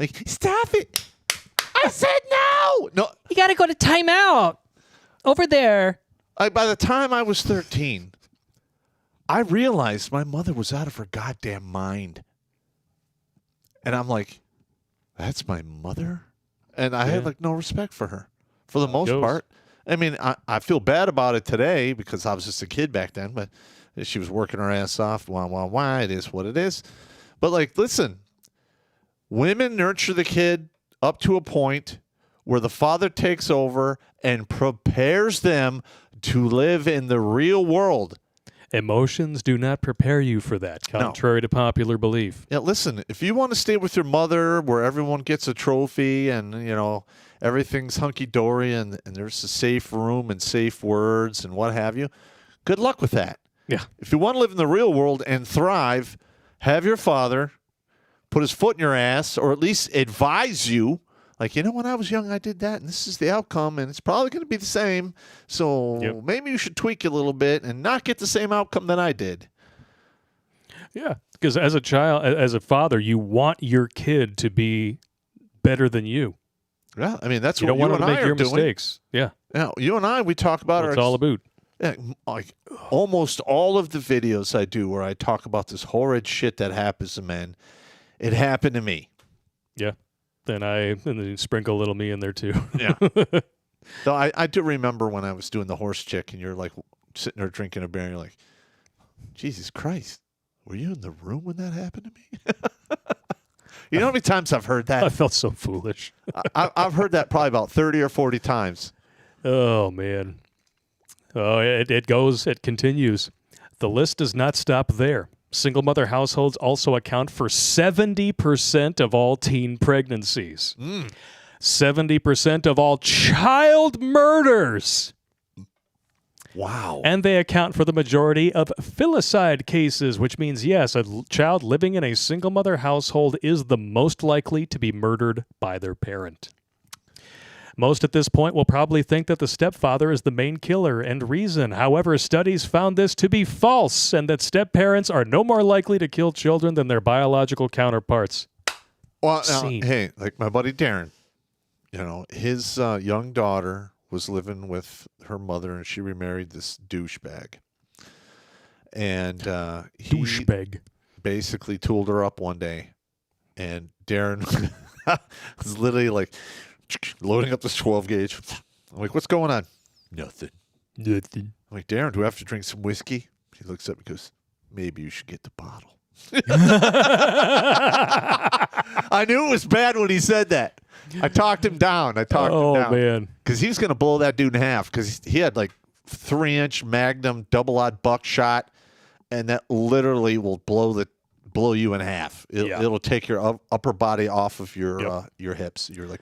like, stop it. I said no. No. You got to go to timeout. Over there. By the time I was 13, I realized my mother was out of her goddamn mind. And I'm like, that's my mother? And I had like no respect for her for the most part. I mean, I feel bad about it today because I was just a kid back then, but she was working her ass off. Why? It is what it is. But like, listen, women nurture the kid up to a point where the father takes over and prepares them to live in the real world. Emotions do not prepare you for that, contrary to popular belief. Yeah, listen, if you want to stay with your mother where everyone gets a trophy and, you know, everything's hunky-dory and there's a safe room and safe words and what have you, good luck with that. Yeah. If you want to live in the real world and thrive, have your father put his foot in your ass or at least advise you. Like, you know, when I was young, I did that, and this is the outcome, and it's probably going to be the same. So maybe you should tweak it a little bit and not get the same outcome that I did. Yeah, because as a child, as a father, you want your kid to be better than you. Yeah, I mean, that's you what don't want you to and make I are your doing. mistakes. Yeah. Yeah, you and I, we talk about it's all about. Yeah, like almost all of the videos I do where I talk about this horrid shit that happens to men, it happened to me. Yeah. And then you sprinkle a little me in there too. Yeah. So I do remember when I was doing the horse chick and you're like sitting there drinking a beer and you're like, Jesus Christ, were you in the room when that happened to me? You know how many times I've heard that? I felt so foolish. I've heard that probably about 30 or 40 times. Oh, man. Oh, it continues. The list does not stop there. Single mother households also account for 70% of all teen pregnancies. 70% of all child murders. Wow. And they account for the majority of filicide cases, which means, yes, a child living in a single mother household is the most likely to be murdered by their parent. Most at this point will probably think that the stepfather is the main killer and reason. However, studies found this to be false and that step-parents are no more likely to kill children than their biological counterparts. Well, now, hey, like my buddy Darren, his young daughter was living with her mother, and she remarried this douchebag. And he basically tooled her up one day, and Darren was literally like loading up this 12 gauge. I'm like, what's going on? Nothing. I'm like, Darren, do I have to drink some whiskey? He looks up and goes, maybe you should get the bottle. I knew it was bad when he said that. I talked him down. Oh, man. Because he was going to blow that dude in half because he had like 3-inch Magnum double-aught buckshot, and that literally will blow you in half. It'll take your upper body off of your hips. You're like,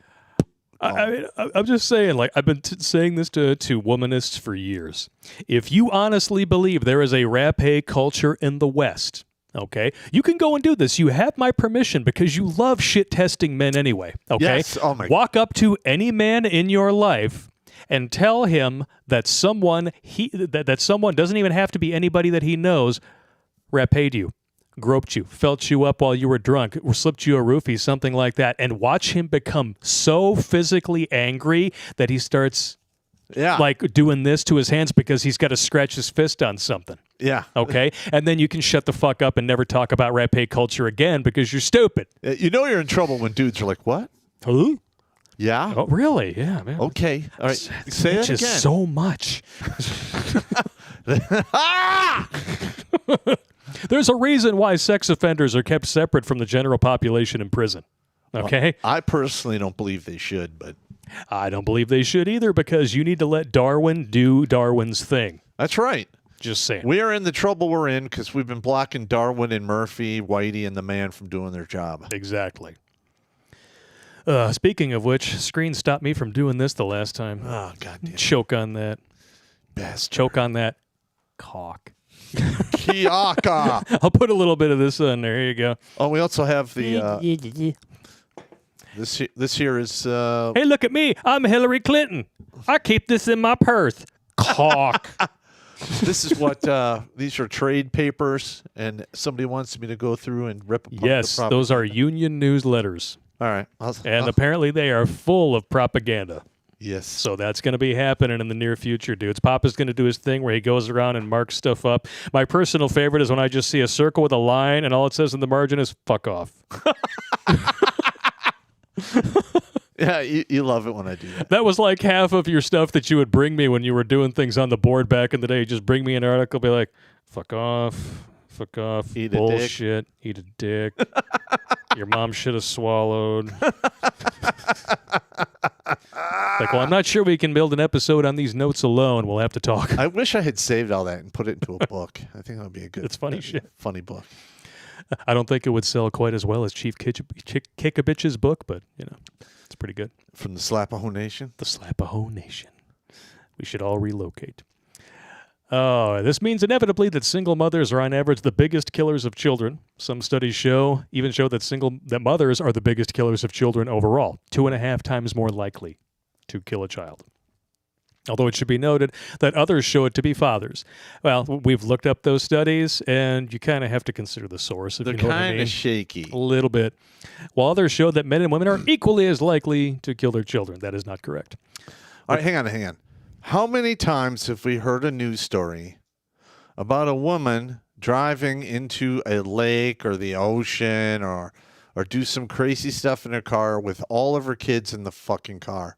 I'm just saying, like, I've been saying this to womanists for years. If you honestly believe there is a rapé culture in the West, okay, you can go and do this. You have my permission because you love shit-testing men anyway, okay? Yes. Oh my. Walk up to any man in your life and tell him that someone doesn't even have to be anybody that he knows, rapéed you, groped you, felt you up while you were drunk, or slipped you a roofie, something like that, and watch him become so physically angry that he starts like doing this to his hands because he's got to scratch his fist on something. Yeah. Okay? And then you can shut the fuck up and never talk about rapé culture again because you're stupid. You're in trouble when dudes are like, what? Huh? Yeah. Oh, really? Yeah, man. Okay. All right. Say that again. So much. There's a reason why sex offenders are kept separate from the general population in prison. Okay? Well, I personally don't believe they should, but I don't believe they should either because you need to let Darwin do Darwin's thing. That's right. Just saying. We are in the trouble we're in because we've been blocking Darwin and Murphy, Whitey, and the man from doing their job. Exactly. Speaking of which, Screen stopped me from doing this the last time. Oh, goddamn. Choke on that. Bastard. Choke on that cock. Kiaka. I'll put a little bit of this on there. Here you go. Oh, we also have the... This here is... Hey, look at me. I'm Hillary Clinton. I keep this in my purse. Cock. This is what... these are trade papers, and somebody wants me to go through and rip apart Yes, the those are union newsletters. All right. And apparently they are full of propaganda. Yes. So that's going to be happening in the near future, dudes. Papa's going to do his thing where he goes around and marks stuff up. My personal favorite is when I just see a circle with a line and all it says in the margin is, fuck off. Yeah, you love it when I do that. That was like half of your stuff that you would bring me when you were doing things on the board back in the day. You just bring me an article, be like, fuck off, eat bullshit, eat a dick. Your mom should have swallowed. Like, well, I'm not sure we can build an episode on these notes alone. We'll have to talk. I wish I had saved all that and put it into a book. I think that would be a good It's funny shit. Funny book. I don't think it would sell quite as well as Chief Kick-a-Bitch's book, but, it's pretty good. From the Slapaho Nation? The Slapaho Nation. We should all relocate. Oh, this means inevitably that single mothers are on average the biggest killers of children. Some studies show that mothers are the biggest killers of children overall, 2.5 times more likely to kill a child. Although it should be noted that others show it to be fathers. Well, we've looked up those studies, and you kind of have to consider the source. They're kind of shaky. A little bit. While others show that men and women are equally as likely to kill their children. That is not correct. All right, hang on. How many times have we heard a news story about a woman driving into a lake or the ocean or do some crazy stuff in her car with all of her kids in the fucking car?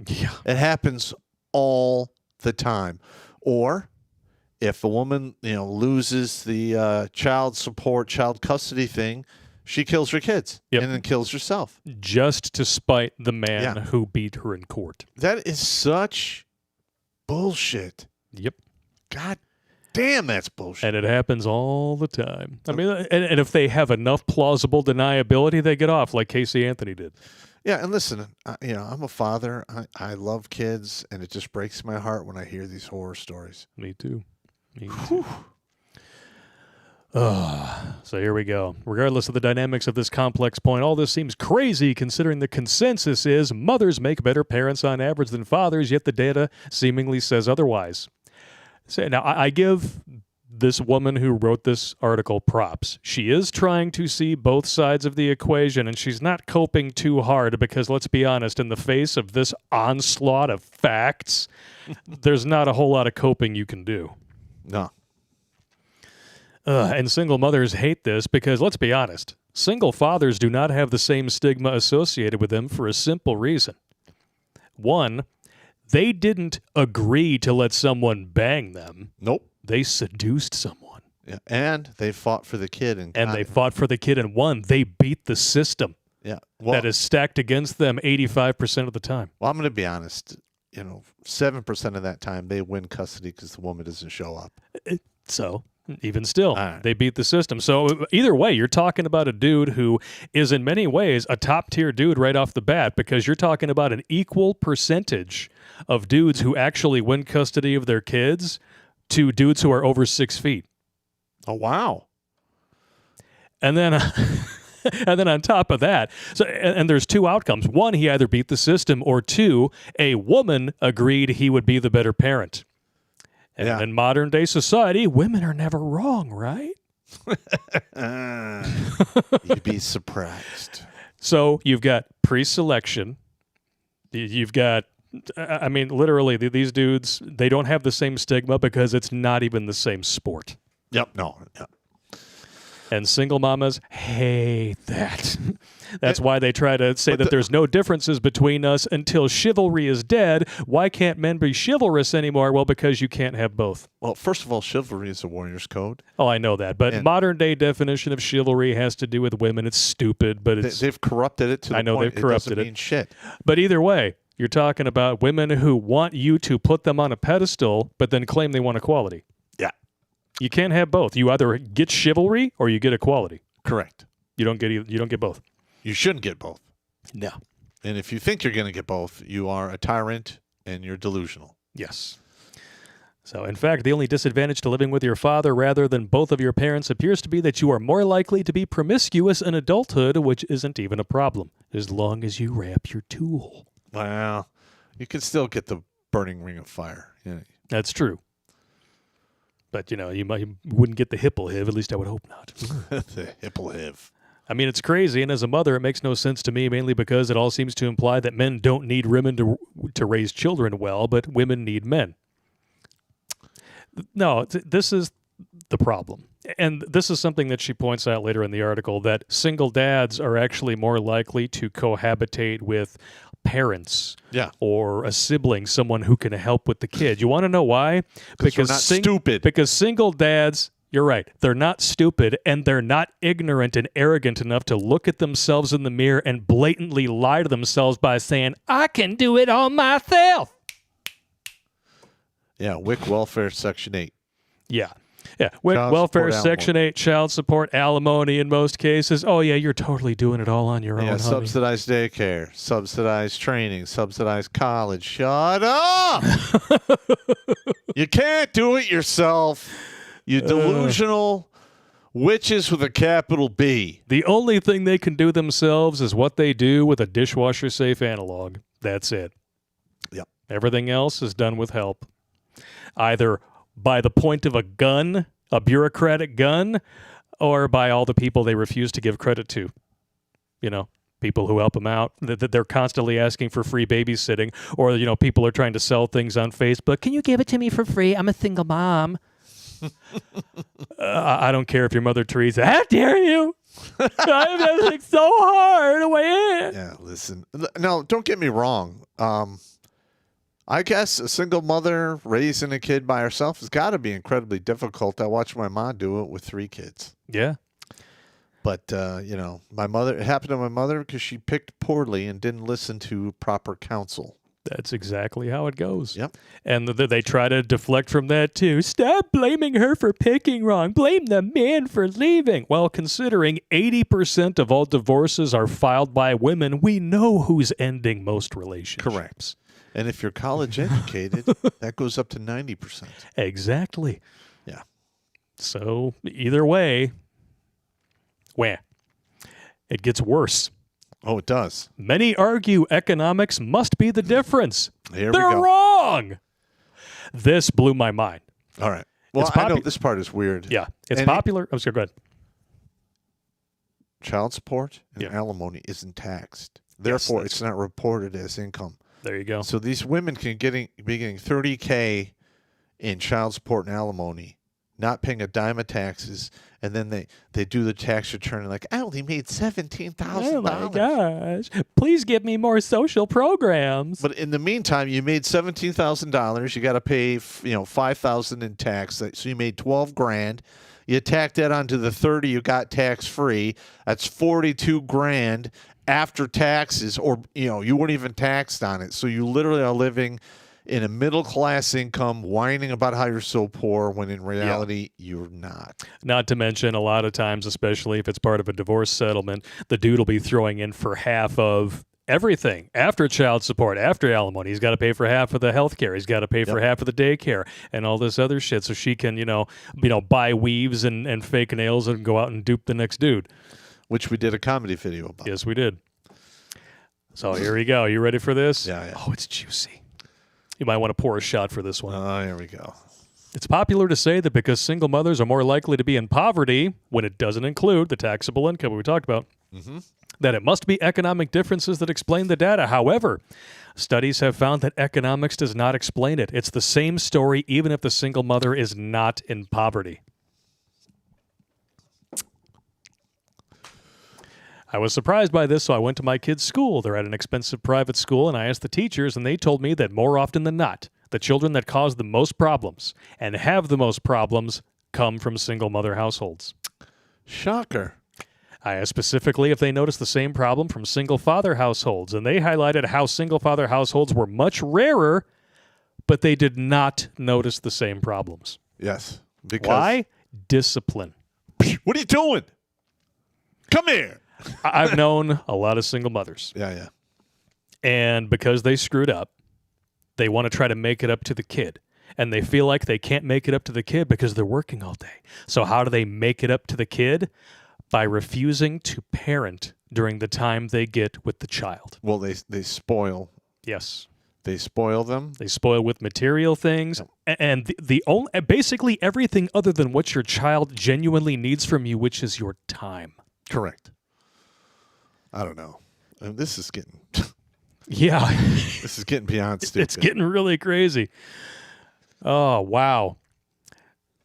Yeah. It happens all the time. Or if a woman, loses the child custody thing, she kills her kids and then kills herself. Just to spite the man who beat her in court. That is such bullshit. Yep. God Damn, that's bullshit. And it happens all the time. I mean, and if they have enough plausible deniability, they get off like Casey Anthony did. Yeah, and listen, I'm a father. I love kids, and it just breaks my heart when I hear these horror stories. Me too. So here we go. Regardless of the dynamics of this complex point, all this seems crazy considering the consensus is mothers make better parents on average than fathers, yet the data seemingly says otherwise. So now, I give this woman who wrote this article props. She is trying to see both sides of the equation, and she's not coping too hard because, let's be honest, in the face of this onslaught of facts, there's not a whole lot of coping you can do. No. And single mothers hate this because, let's be honest, single fathers do not have the same stigma associated with them for a simple reason. One, they didn't agree to let someone bang them. Nope. They seduced someone. Yeah, and they fought for the kid. And they fought for the kid and won. They beat the system. Yeah. That is stacked against them 85% of the time. Well, I'm going to be honest. 7% of that time they win custody because the woman doesn't show up. So, even still, right. They beat the system. So, either way, you're talking about a dude who is in many ways a top-tier dude right off the bat because you're talking about an equal percentage of dudes who actually win custody of their kids to dudes who are over 6 feet. Oh, wow. And then and then on top of that, and there's two outcomes. One, he either beat the system, or two, a woman agreed he would be the better parent. And in modern day society, women are never wrong, right? You'd be surprised. So you've got pre-selection. You've got, I mean, literally, these dudes, they don't have the same stigma because it's not even the same sport. Yep. No. Yep. And single mamas hate that. That's why they try to say that there's no differences between us until chivalry is dead. Why can't men be chivalrous anymore? Well, because you can't have both. Well, first of all, chivalry is a warrior's code. Oh, I know that. But modern day definition of chivalry has to do with women. It's stupid, but they've corrupted it to the point. I know they've corrupted it doesn't mean shit. But either way, you're talking about women who want you to put them on a pedestal, but then claim they want equality. Yeah. You can't have both. You either get chivalry or you get equality. Correct. You don't get both. You shouldn't get both. No. And if you think you're going to get both, you are a tyrant and you're delusional. Yes. So, in fact, the only disadvantage to living with your father rather than both of your parents appears to be that you are more likely to be promiscuous in adulthood, which isn't even a problem, as long as you wrap your tool. Well, you can still get the burning ring of fire. Yeah. That's true. But, you wouldn't get the hipple-hiv. At least I would hope not. The hipple-hiv. I mean, it's crazy, and as a mother, it makes no sense to me, mainly because it all seems to imply that men don't need women to raise children well, but women need men. No, this is the problem. And this is something that she points out later in the article, that single dads are actually more likely to cohabitate with parents or a sibling, someone who can help with the kid. You want to know why? Because we're not stupid. Because single dads, you're right, they're not stupid, and they're not ignorant and arrogant enough to look at themselves in the mirror and blatantly lie to themselves by saying, I can do it all myself. Yeah, WIC Welfare Section 8. Yeah. Yeah, WIC Welfare Section 8, child support, alimony in most cases. Oh, yeah, you're totally doing it all on your own, honey. Subsidized daycare, subsidized training, subsidized college. Shut up! You can't do it yourself. You delusional witches with a capital B. The only thing they can do themselves is what they do with a dishwasher-safe analog. That's it. Yep. Everything else is done with help. Either by the point of a gun, a bureaucratic gun, or by all the people they refuse to give credit to. People who help them out, that they're constantly asking for free babysitting, or, people are trying to sell things on Facebook. Can you give it to me for free? I'm a single mom. I don't care if you're Mother Teresa. How dare you? I'm everything so hard away in. Yeah, listen. No, don't get me wrong. I guess a single mother raising a kid by herself has got to be incredibly difficult. I watched my mom do it with 3 kids. Yeah. But, my mother, it happened to my mother because she picked poorly and didn't listen to proper counsel. That's exactly how it goes. Yep. And they try to deflect from that too. Stop blaming her for picking wrong. Blame the man for leaving. Well, considering 80% of all divorces are filed by women, we know who's ending most relationships. Correct. And if you're college educated, that goes up to 90%. Exactly. Yeah. So either way, it gets worse. Oh, it does. Many argue economics must be the difference. Here They're we go. wrong. This blew my mind. All right. Well, I know this part is weird. Yeah. It's And popular. I'm sorry, go ahead. Child support and Yeah. alimony isn't taxed. Therefore, it's not reported as income. There you go. So these women can be getting $30K in child support and alimony, not paying a dime of taxes, and then they do the tax return and like, I only made $17,000. Oh my gosh. Please give me more social programs. But in the meantime, you made $17,000. You got to pay, $5,000 in tax. So you made $12,000. You tack that onto the 30 you got tax free. That's $42,000 after taxes, or you weren't even taxed on it. So you literally are living in a middle class income, whining about how you're so poor when in reality you're not. Not to mention, a lot of times, especially if it's part of a divorce settlement, the dude will be throwing in for half of everything after child support, after alimony. He's got to pay for half of the health care. He's got to pay for half of the daycare and all this other shit, so she can, buy weaves and fake nails and go out and dupe the next dude. Which we did a comedy video about. Yes, we did. So here we go. You ready for this? Yeah. Oh, it's juicy. You might want to pour a shot for this one. Oh, here we go. It's popular to say that because single mothers are more likely to be in poverty, when it doesn't include the taxable income we talked about, that it must be economic differences that explain the data. However, studies have found that economics does not explain it. It's the same story even if the single mother is not in poverty. I was surprised by this, so I went to my kids' school. They're at an expensive private school, and I asked the teachers, and they told me that more often than not, the children that cause the most problems and have the most problems come from single mother households. Shocker. I asked specifically if they noticed the same problem from single father households, and they highlighted how single father households were much rarer, but they did not notice the same problems. Yes. Because Why? Discipline. What are you doing? Come here. I've known a lot of single mothers. Yeah. And because they screwed up, they want to try to make it up to the kid. And they feel like they can't make it up to the kid because they're working all day. So how do they make it up to the kid? By refusing to parent during the time they get with the child. Well, they spoil. Yes. They spoil them. They spoil with material things. And the only, basically everything other than what your child genuinely needs from you, which is your time. Correct. I don't know. This is getting... Yeah. This is getting beyond stupid. It's getting really crazy. Oh, wow.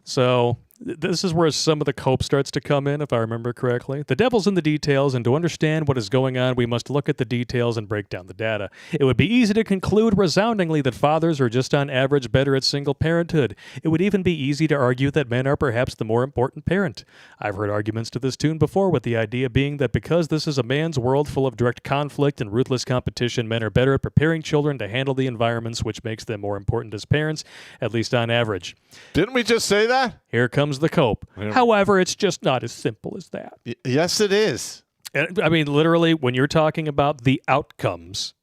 So this is where some of the cope starts to come in, if I remember correctly. The devil's in the details, and to understand what is going on, we must look at the details and break down the data. It would be easy to conclude resoundingly that fathers are just on average better at single parenthood. It would even be easy to argue that men are perhaps the more important parent. I've heard arguments to this tune before, with the idea being that because this is a man's world full of direct conflict and ruthless competition, men are better at preparing children to handle the environments, which makes them more important as parents, at least on average. Didn't we just say that? Here comes the cope. Yeah. However, it's just not as simple as that. Yes, it is. And, I mean, literally, when you're talking about the outcomes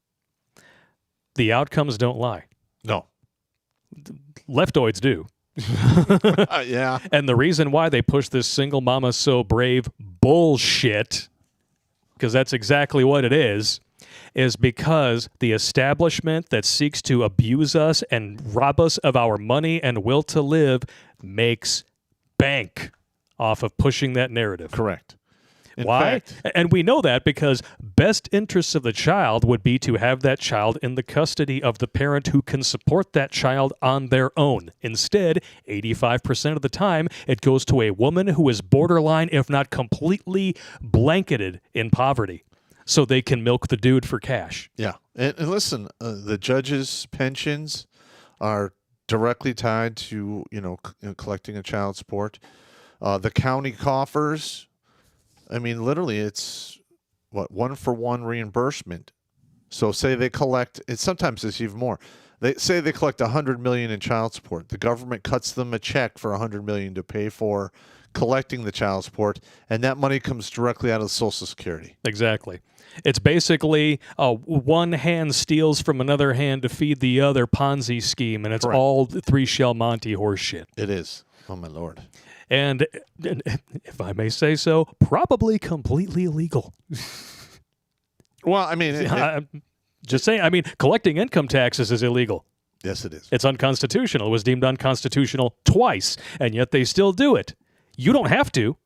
don't lie. No. Leftoids do. Yeah. And the reason why they push this single mama so brave bullshit, because that's exactly what it is because the establishment that seeks to abuse us and rob us of our money and will to live makes bank off of pushing that narrative. Correct. In Why? fact, And we know that because best interests of the child would be to have that child in the custody of the parent who can support that child on their own. Instead, 85% of the time, it goes to a woman who is borderline, if not completely blanketed in poverty, so they can milk the dude for cash. yeah. And listen, the judges' pensions are directly tied to, collecting a child support. The county coffers, I mean, literally, it's, 1-for-1 reimbursement. So say they collect, and sometimes it's even more. They say they collect $100 million in child support. The government cuts them a check for $100 million to pay for collecting the child support, and that money comes directly out of Social Security. Exactly. It's basically one hand steals from another hand to feed the other Ponzi scheme, and it's Correct. all Three Shell Monty horse shit. It is. Oh, my Lord. And if I may say so, probably completely illegal. Well, I mean, Just saying, I mean, collecting income taxes is illegal. yes, it is. It's unconstitutional. It was deemed unconstitutional twice, and yet they still do it. You don't have to,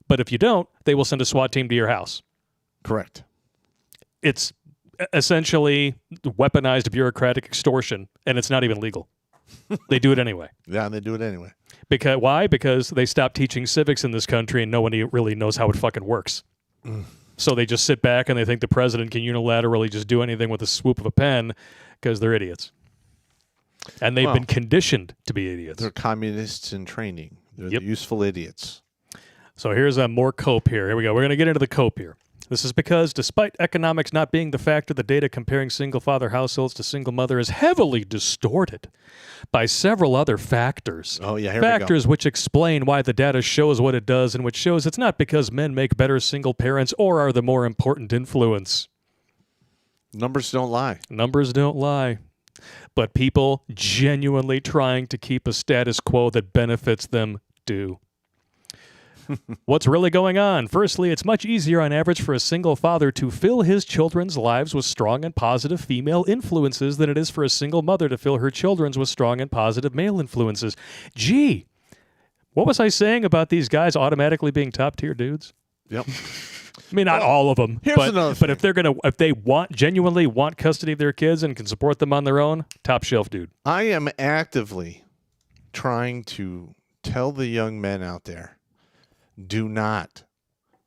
but if you don't, they will send a SWAT team to your house. Correct. It's essentially weaponized bureaucratic extortion, and it's not even legal. They do it anyway. Yeah, and they do it anyway. Why? Because they stopped teaching civics in this country, and no one really knows how it fucking works. So they just sit back and they think the president can unilaterally just do anything with a swoop of a pen because they're idiots. And they've been conditioned to be idiots. They're communists in training. They're Yep. the useful idiots. So here's more cope here. Here we go. We're going to get into the cope here. This is because despite economics not being the factor, the data comparing single-father households to single mother is heavily distorted by several other factors. Oh, yeah, here we go. Factors which explain why the data shows what it does and which shows it's not because men make better single parents or are the more important influence. Numbers don't lie. Numbers don't lie. But people genuinely trying to keep a status quo that benefits them do. What's really going on? Firstly, it's much easier on average for a single father to fill his children's lives with strong and positive female influences than it is for a single mother to fill her children's with strong and positive male influences. Gee, what was I saying about these guys automatically being top-tier dudes? Yep. I mean, not all of them, here's but another if they genuinely want custody of their kids and can support them on their own, top shelf dude. I am actively trying to tell the young men out there, do not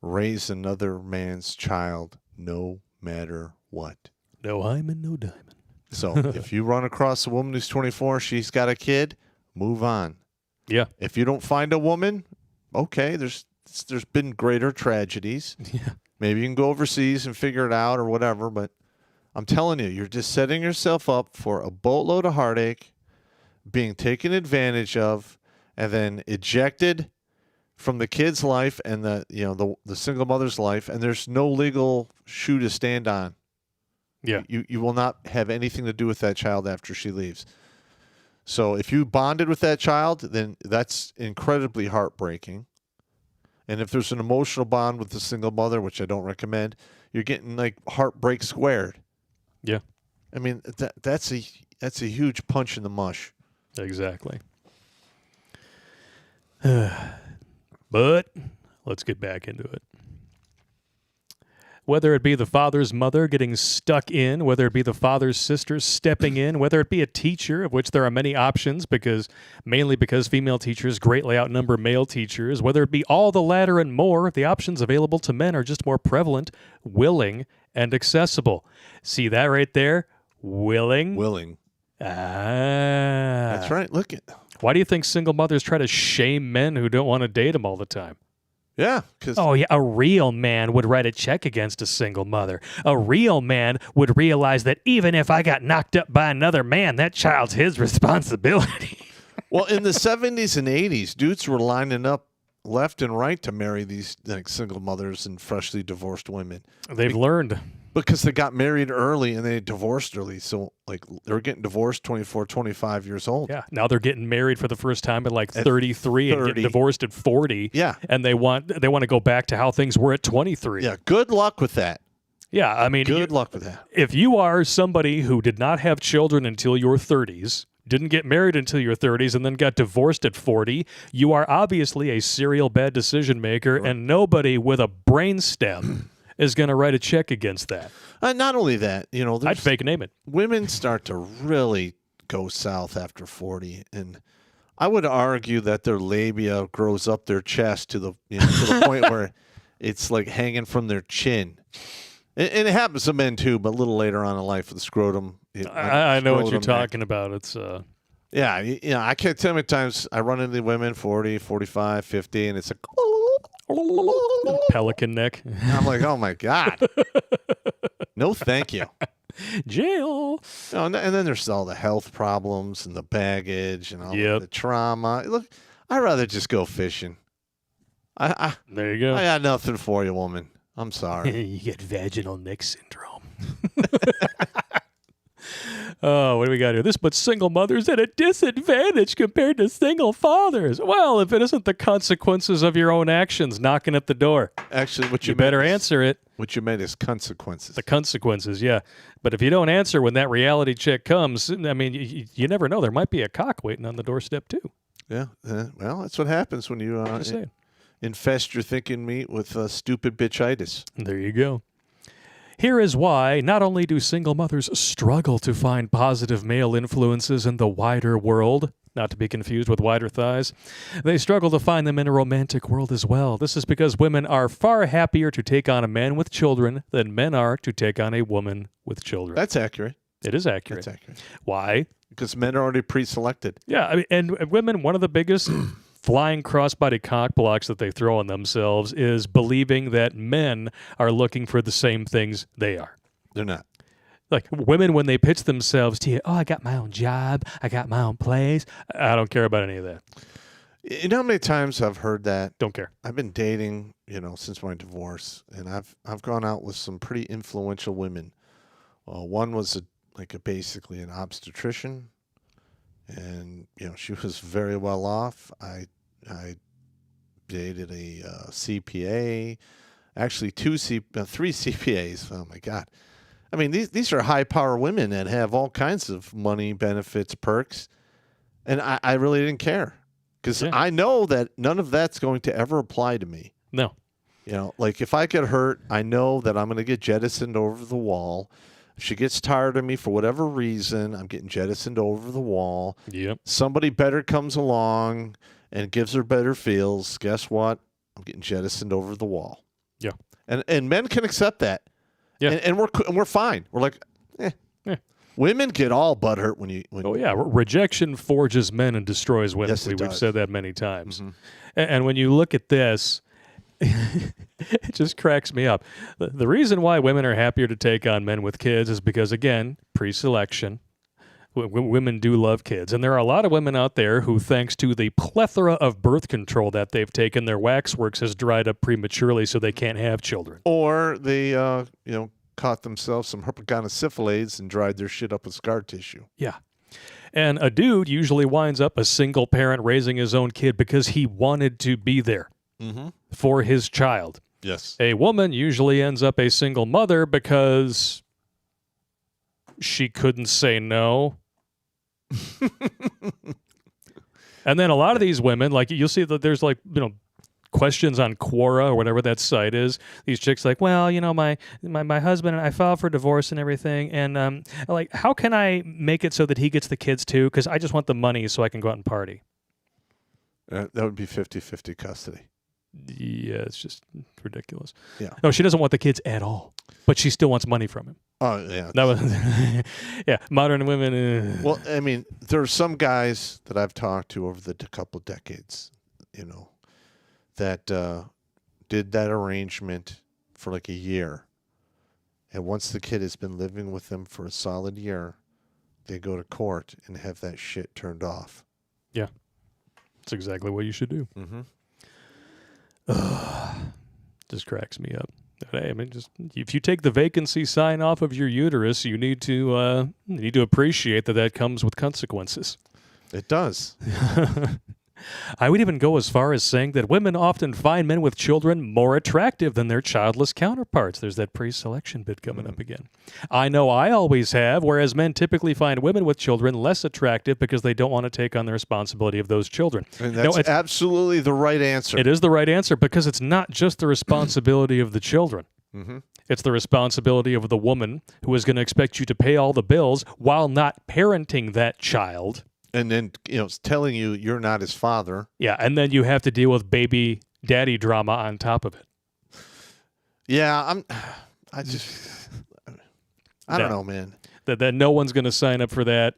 raise another man's child no matter what. No hymen, no diamond. So if you run across a woman who's 24, she's got a kid, move on. Yeah. If you don't find a woman, okay, there's been greater tragedies. Yeah. Maybe you can go overseas and figure it out or whatever, but I'm telling you, you're just setting yourself up for a boatload of heartache, being taken advantage of, and then ejected from the kid's life and the single mother's life, and there's no legal shoe to stand on. Yeah. You will not have anything to do with that child after she leaves. So if you bonded with that child, then that's incredibly heartbreaking. And if there's an emotional bond with the single mother, which I don't recommend, you're getting like heartbreak squared. Yeah. I mean, that's a huge punch in the mush. Exactly. But let's get back into it. Whether it be the father's mother getting stuck in, whether it be the father's sister stepping in, whether it be a teacher, of which there are many options mainly because female teachers greatly outnumber male teachers, whether it be all the latter and more, the options available to men are just more prevalent, willing, and accessible. See that right there? Willing. That's right. Look at. Why do you think single mothers try to shame men who don't want to date them all the time? Yeah. Cause Oh, yeah, a real man would write a check against a single mother. A real man would realize that even if I got knocked up by another man, that child's his responsibility. Well, in the 70s and 80s, dudes were lining up left and right to marry these single mothers and freshly divorced women. They've learned. Because they got married early and they divorced early. So, they were getting divorced 24, 25 years old. Yeah, now they're getting married for the first time at 33 and getting divorced at 40. Yeah. And they want to go back to how things were at 23. Yeah, good luck with that. Yeah, I mean, Good luck with that. if you are somebody who did not have children until your 30s, didn't get married until your 30s, and then got divorced at 40, you are obviously a serial bad decision maker, and nobody with a brainstem is going to write a check against that. Not only that, I'd fake name it. women start to really go south after 40, and I would argue that their labia grows up their chest to the point where it's like hanging from their chin. And it happens to men too, but a little later on in life with the scrotum. I know what you're scrotum neck. talking about. It's Yeah, I can't tell how many times I run into women 40, 45, 50, and it's like pelican neck. I'm like, oh my God. No, thank you. Jail. And then there's all the health problems and the baggage and all the trauma. Look, I'd rather just go fishing. There you go. I got nothing for you, woman. I'm sorry. You get vaginal neck syndrome. Oh, what do we got here? This puts single mothers at a disadvantage compared to single fathers. Well, if it isn't the consequences of your own actions knocking at the door. Actually, what you better answer it. What you meant is consequences. The consequences, yeah. But if you don't answer when that reality check comes, I mean, you never know. There might be a cock waiting on the doorstep, too. Yeah. Well, that's what happens when you infest your thinking meat with stupid bitchitis. There you go. Here is why not only do single mothers struggle to find positive male influences in the wider world, not to be confused with wider thighs, they struggle to find them in a romantic world as well. This is because women are far happier to take on a man with children than men are to take on a woman with children. That's accurate. It is accurate. That's accurate. Why? Because men are already pre-selected. Yeah, I mean, and women, one of the biggest flying crossbody cock blocks that they throw on themselves is believing that men are looking for the same things they are. They're not. Like women, when they pitch themselves to you, I got my own job, I got my own place, I don't care about any of that. You know how many times I've heard that? Don't care. I've been dating, since my divorce, and I've gone out with some pretty influential women. One was basically an obstetrician, and she was very well off. I dated a CPA, actually three CPAs. Oh my God! I mean, these are high power women that have all kinds of money, benefits, perks, and I really didn't care because I know that none of that's going to ever apply to me. No, if I get hurt, I know that I'm going to get jettisoned over the wall. If she gets tired of me for whatever reason, I'm getting jettisoned over the wall. Yep. Somebody better comes along and gives her better feels. Guess what? I'm getting jettisoned over the wall. Yeah. And men can accept that. Yeah. And we're fine. We're like, eh. Yeah. Women get all butthurt when rejection forges men and destroys women. Yes, We've said that many times. Mm-hmm. And when you look at this, it just cracks me up. The reason why women are happier to take on men with kids is because, again, pre-selection. Women do love kids. And there are a lot of women out there who, thanks to the plethora of birth control that they've taken, their waxworks has dried up prematurely so they can't have children. Or they, caught themselves some herpetogonosyphilis and dried their shit up with scar tissue. Yeah. And a dude usually winds up a single parent raising his own kid because he wanted to be there for his child. Yes. A woman usually ends up a single mother because she couldn't say no. And then a lot of these women, you'll see that there's questions on Quora or whatever that site is. These chicks well, my husband and I filed for divorce and everything, and how can I make it so that he gets the kids too? Because I just want the money so I can go out and party. That would be 50-50 custody. Yeah, it's just ridiculous. Yeah. No, she doesn't want the kids at all, but she still wants money from him. Oh, yeah. That was, yeah, modern women. Well, I mean, there are some guys that I've talked to over the couple decades, that did that arrangement for a year. And once the kid has been living with them for a solid year, they go to court and have that shit turned off. Yeah. That's exactly what you should do. Mm-hmm. Just cracks me up. I mean, just if you take the vacancy sign off of your uterus, you need to appreciate that comes with consequences. It does. I would even go as far as saying that women often find men with children more attractive than their childless counterparts. There's that pre-selection bit coming up again. I know I always have, whereas men typically find women with children less attractive because they don't want to take on the responsibility of those children. And that's absolutely the right answer. It is the right answer because it's not just the responsibility of the children. Mm-hmm. It's the responsibility of the woman who is going to expect you to pay all the bills while not parenting that child. And then, telling you you're not his father. Yeah, and then you have to deal with baby daddy drama on top of it. Yeah, I don't know, man. That no one's going to sign up for that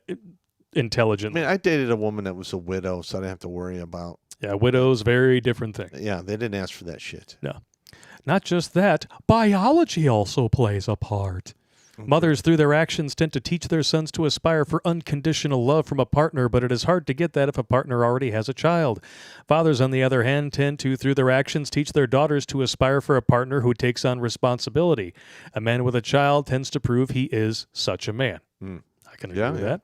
intelligently. I mean, I dated a woman that was a widow, so I didn't have to worry about. Yeah, widows, very different thing. Yeah, they didn't ask for that shit. No. Not just that, biology also plays a part. Mothers, through their actions, tend to teach their sons to aspire for unconditional love from a partner, but it is hard to get that if a partner already has a child. Fathers, on the other hand, tend to, through their actions, teach their daughters to aspire for a partner who takes on responsibility. A man with a child tends to prove he is such a man. I can agree with that.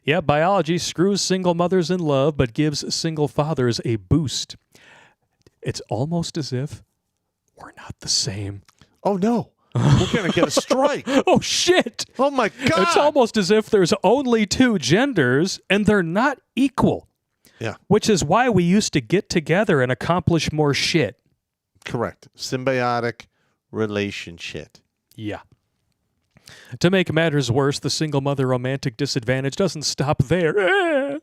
Yeah, biology screws single mothers in love, but gives single fathers a boost. It's almost as if we're not the same. Oh, no. We're going to get a strike. Oh, shit. Oh, my God. It's almost as if there's only two genders, and they're not equal. Yeah. Which is why we used to get together and accomplish more shit. Correct. Symbiotic relationship. Yeah. To make matters worse, the single mother romantic disadvantage doesn't stop there.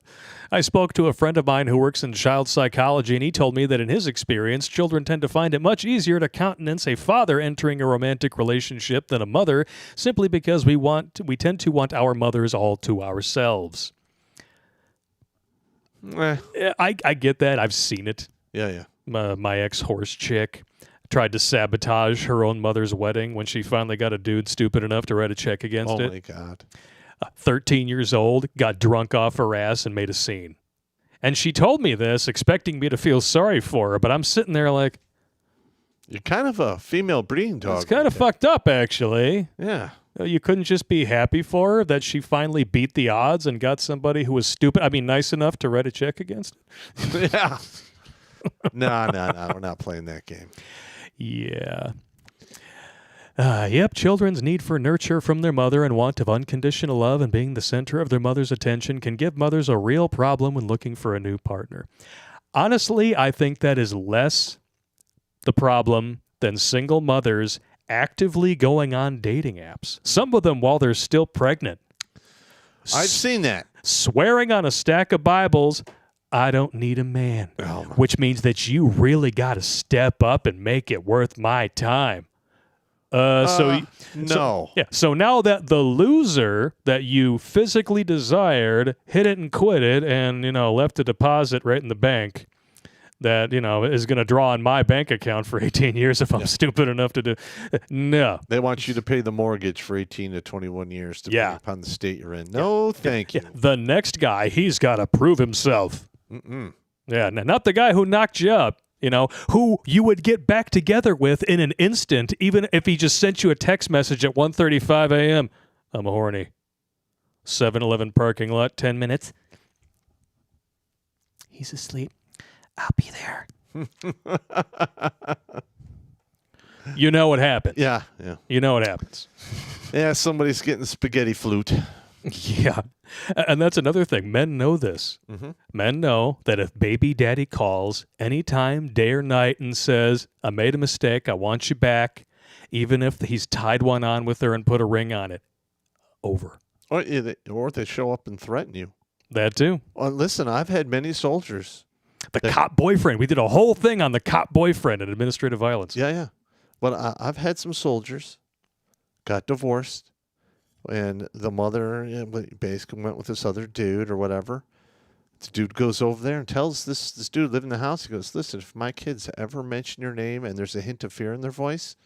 I spoke to a friend of mine who works in child psychology, and he told me that in his experience, children tend to find it much easier to countenance a father entering a romantic relationship than a mother, simply because we tend to want our mothers all to ourselves. I get that. I've seen it. Yeah. My ex-horse chick tried to sabotage her own mother's wedding when she finally got a dude stupid enough to write a check against it. Oh, my God. 13 years old, got drunk off her ass and made a scene. And she told me this, expecting me to feel sorry for her, but I'm sitting there like... You're kind of a female breeding dog. It's kind of fucked up, actually. Yeah. You couldn't just be happy for her that she finally beat the odds and got somebody who was nice enough to write a check against it? Yeah. No, we're not playing that game. Yeah. Yep, children's need for nurture from their mother and want of unconditional love and being the center of their mother's attention can give mothers a real problem when looking for a new partner. Honestly, I think that is less the problem than single mothers actively going on dating apps. Some of them while they're still pregnant. I've seen that. Swearing on a stack of Bibles, I don't need a man. Which means that you really got to step up and make it worth my time. So now that the loser that you physically desired hit it and quit it and, left a deposit right in the bank that, is going to draw on my bank account for 18 years if I'm stupid enough to do. No. They want you to pay the mortgage for 18 to 21 years depending upon the state you're in. No, thank you. The next guy, he's got to prove himself. Yeah, not the guy who knocked you up, who you would get back together with in an instant, even if he just sent you a text message at 1:35 a.m. I'm horny. 7-Eleven parking lot, 10 minutes. He's asleep. I'll be there. You know what happens. Yeah. You know what happens. Yeah, somebody's getting spaghetti flute. Yeah. And that's another thing. Men know this. Mm-hmm. Men know that if baby daddy calls anytime, day or night, and says, I made a mistake, I want you back, even if he's tied one on with her and put a ring on it, over. Or they show up and threaten you. That too. Well, listen, I've had many soldiers. The cop boyfriend. We did a whole thing on the cop boyfriend and administrative violence. Yeah. But I've had some soldiers, got divorced, and the mother basically went with this other dude or whatever. The dude goes over there and tells this dude living in the house, he goes, listen, if my kids ever mention your name and there's a hint of fear in their voice,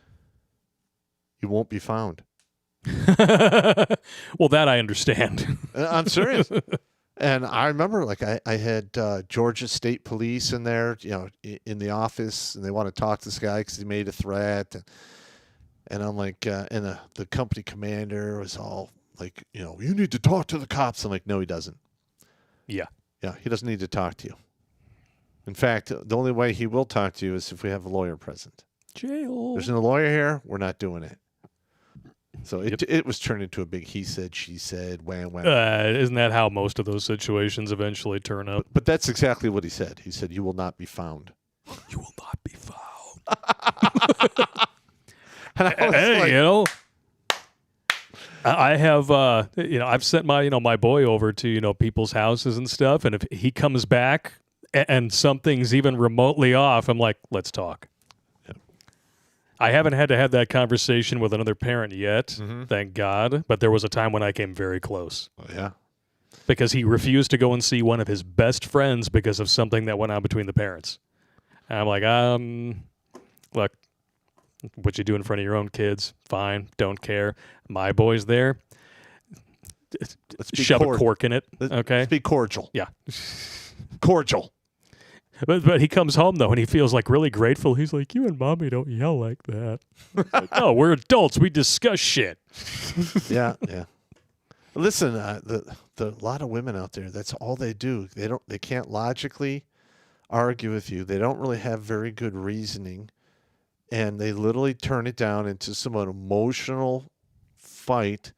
you won't be found. Well, that I understand. I'm serious. And I remember, I had Georgia State Police in there, in the office, and they want to talk to this guy because he made a threat. And I'm like, and the company commander was all like, you need to talk to the cops. I'm like, no, he doesn't. Yeah, he doesn't need to talk to you. In fact, the only way he will talk to you is if we have a lawyer present. Jail. There's no lawyer here. We're not doing it. So it was turned into a big he said, she said, wham. Isn't that how most of those situations eventually turn up? But that's exactly what he said. He said, you will not be found. You will not be found. And I was I have, I've sent my boy over to, people's houses and stuff. And if he comes back and something's even remotely off, I'm like, let's talk. I haven't had to have that conversation with another parent yet, thank God. But there was a time when I came very close. Oh, yeah. Because he refused to go and see one of his best friends because of something that went on between the parents. And I'm like, look, What you do in front of your own kids, fine, don't care. My boy's there. Let's be Shove a cork in it, okay? Let's be cordial. Yeah. Cordial. But he comes home, though, and he feels like really grateful. He's like, you and Mommy don't yell like that. Like, no, we're adults. We discuss shit. Yeah. Listen, the lot of women out there, that's all they do. They can't logically argue with you. They don't really have very good reasoning. And they literally turn it down into some emotional fight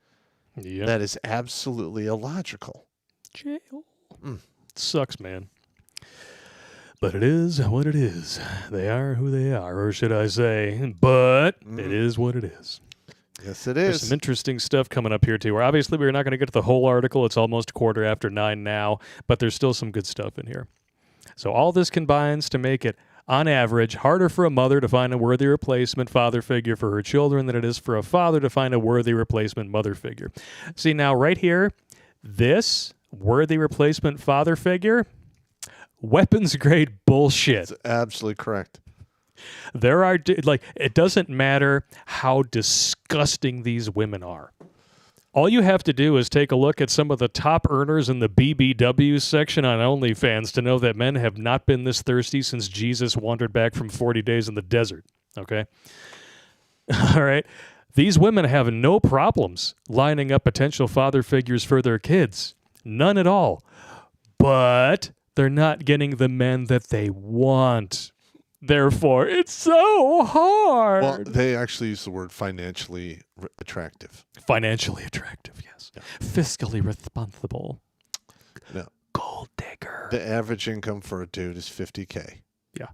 that is absolutely illogical. Jail. Sucks, man. But it is what it is. They are who they are, or should I say, but it is what it is. Yes, it There's is. some interesting stuff coming up here, too. Obviously, we're not going to get to the whole article. It's almost 9:15 now, but there's still some good stuff in here. So all this combines to make it, on average, harder for a mother to find a worthy replacement father figure for her children than it is for a father to find a worthy replacement mother figure. See, now, right here, this worthy replacement father figure, weapons-grade bullshit. That's absolutely correct. There are, it doesn't matter how disgusting these women are. All you have to do is take a look at some of the top earners in the BBW section on OnlyFans to know that men have not been this thirsty since Jesus wandered back from 40 days in the desert. Okay? All right? These women have no problems lining up potential father figures for their kids. None at all. But they're not getting the men that they want. Therefore, it's so hard. Well, they actually use the word financially attractive. Financially attractive, yes. Yeah. Fiscally responsible. No. Gold digger. The average income for a dude is $50K. Yeah.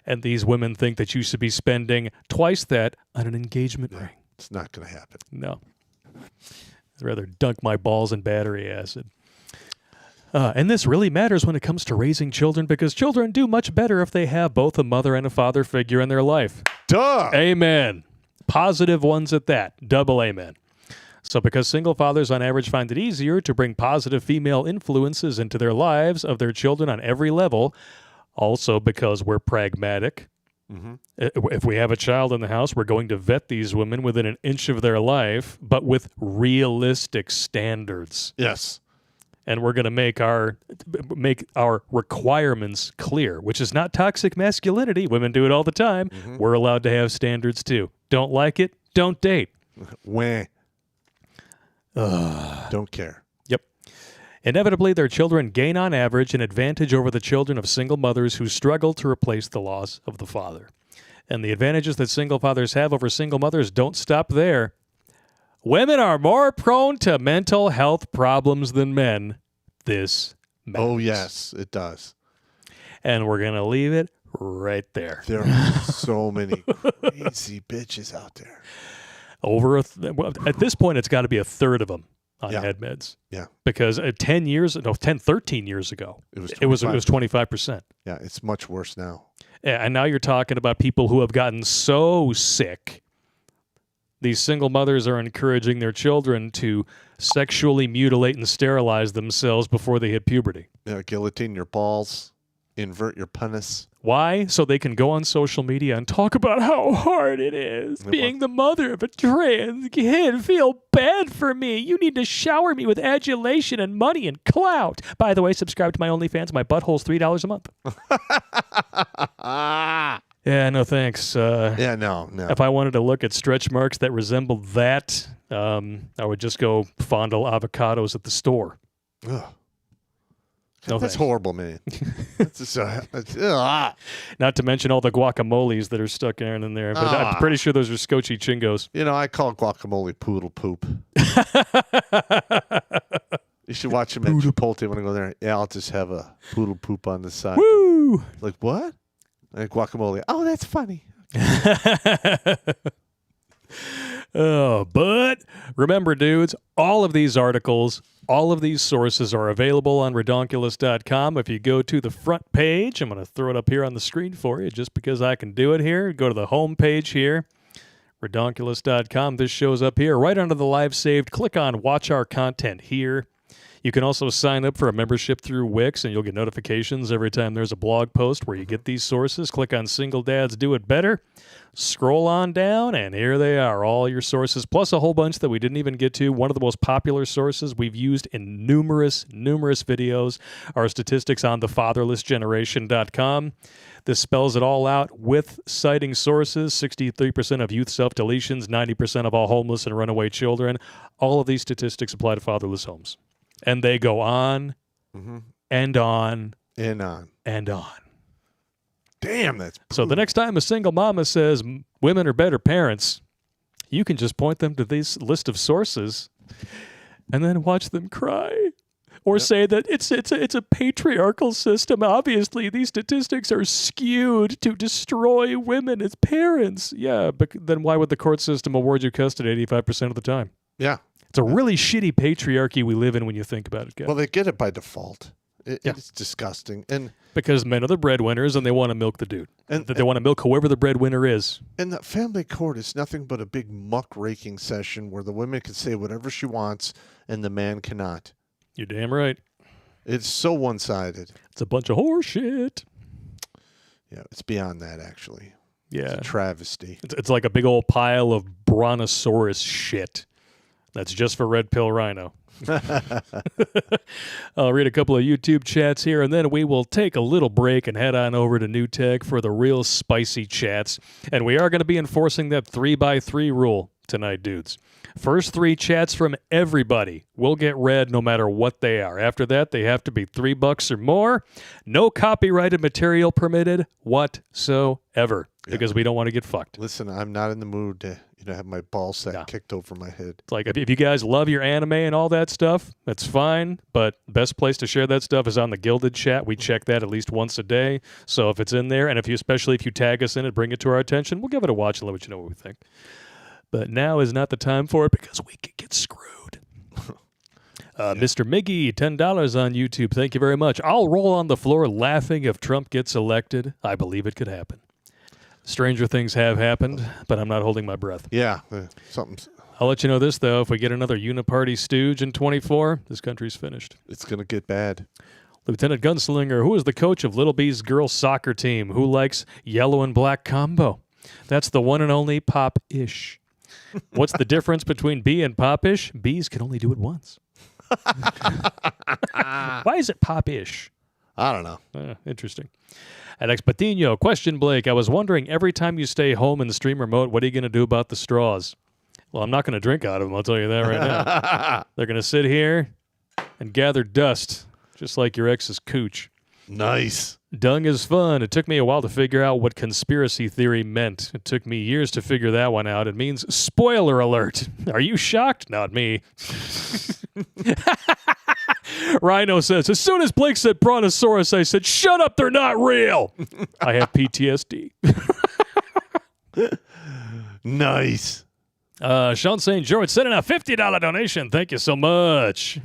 And these women think that you should be spending twice that on an engagement ring. It's not going to happen. No. I'd rather dunk my balls in battery acid. And this really matters when it comes to raising children because children do much better if they have both a mother and a father figure in their life. Duh! Amen. Positive ones at that. Double amen. So because single fathers on average find it easier to bring positive female influences into their lives of their children on every level, also because we're pragmatic. If we have a child in the house, we're going to vet these women within an inch of their life, but with realistic standards. Yes. And we're going to make our requirements clear, which is not toxic masculinity. Women do it all the time. We're allowed to have standards too. Don't like it? Don't date. Wah. Don't care. Yep. Inevitably, their children gain on average an advantage over the children of single mothers who struggle to replace the loss of the father. And the advantages that single fathers have over single mothers don't stop there. Women are more prone to mental health problems than men. This matters. Oh, yes, it does. And we're going to leave it right there. There are so many crazy bitches out there. At this point, it's got to be a third of them on head meds. Yeah. Because 13 years ago, it was 25%. Yeah, it's much worse now. Yeah, and now you're talking about people who have gotten so sick. These single mothers are encouraging their children to sexually mutilate and sterilize themselves before they hit puberty. Yeah, guillotine your balls, invert your penis. Why? So they can go on social media and talk about how hard it is being the mother of a trans kid. Feel bad for me. You need to shower me with adulation and money and clout. By the way, subscribe to my OnlyFans. My butthole's $3 a month. Yeah, no thanks. No. If I wanted to look at stretch marks that resembled that, I would just go fondle avocados at the store. Ugh. No That's thanks. horrible, man. That's just, Not to mention all the guacamoles that are stuck in there. But I'm pretty sure those are Scotchy Chingos. You know, I call guacamole poodle poop. You should watch him at Chipotle when I go there. Yeah, I'll just have a poodle poop on the side. Woo! Like, what? Like guacamole. Oh, that's funny. But remember, dudes, all of these articles, all of these sources are available on Redonkulas.com. If you go to the front page, I'm going to throw it up here on the screen for you just because I can do it here. Go to the home page here, Redonkulas.com. This shows up here right under the live saved. Click on Watch Our Content here. You can also sign up for a membership through Wix, and you'll get notifications every time there's a blog post where you get these sources. Click on Single Dads Do It Better. Scroll on down, and here they are, all your sources, plus a whole bunch that we didn't even get to. One of the most popular sources we've used in numerous videos are statistics on thefatherlessgeneration.com. This spells it all out with citing sources, 63% of youth self-deletions, 90% of all homeless and runaway children. All of these statistics apply to fatherless homes. And they go on and on and on. and on. Damn, that's brutal. So the next time a single mama says women are better parents, you can just point them to this list of sources and then watch them cry. Or say that it's a patriarchal system. Obviously, these statistics are skewed to destroy women as parents. Yeah, but then why would the court system award you custody 85% of the time? Yeah. It's a really shitty patriarchy we live in when you think about it, guys. Well, they get it by default. It's disgusting. And because men are the breadwinners and they want to milk the dude. And they want to milk whoever the breadwinner is. And the family court is nothing but a big muck-raking session where the woman can say whatever she wants and the man cannot. You're damn right. It's so one-sided. It's a bunch of horse shit. Yeah, it's beyond that, actually. Yeah. It's a travesty. It's like a big old pile of brontosaurus shit. That's just for red pill rhino. I'll read a couple of YouTube chats here, and then we will take a little break and head on over to New Tech for the real spicy chats. And we are going to be enforcing that 3x3 rule tonight, dudes. First 3 chats from everybody will get read no matter what they are. After that, they have to be $3 or more. No copyrighted material permitted whatsoever because we don't want to get fucked. Listen, I'm not in the mood to have my ball sack kicked over my head. It's like, if you guys love your anime and all that stuff, that's fine, but best place to share that stuff is on the Gilded chat. We check that at least once a day. So if it's in there, and especially if you tag us in it, bring it to our attention, we'll give it a watch and let you know what we think. But now is not the time for it because we could get screwed. Mr. Miggy, $10 on YouTube. Thank you very much. I'll roll on the floor laughing if Trump gets elected. I believe it could happen. Stranger things have happened, but I'm not holding my breath. Yeah, something's... I'll let you know this, though. If we get another uniparty stooge in 24, this country's finished. It's going to get bad. Lieutenant Gunslinger, who is the coach of Little B's girls soccer team? Who likes yellow and black combo? That's the one and only Pop-ish. What's the difference between B and Pop-ish? B's can only do it once. Why is it Pop-ish? I don't know. Interesting. Alex Patino, question, Blake. I was wondering, every time you stay home and stream remote, what are you going to do about the straws? Well, I'm not going to drink out of them, I'll tell you that right now. They're going to sit here and gather dust, just like your ex's cooch. Nice. Dung is fun. It took me a while to figure out what conspiracy theory meant. It took me years to figure that one out. It means spoiler alert. Are you shocked? Not me. Rhino says, as soon as Blake said brontosaurus, I said, shut up, they're not real. I have PTSD. Nice. Sean St. George sending a $50 donation. Thank you so much.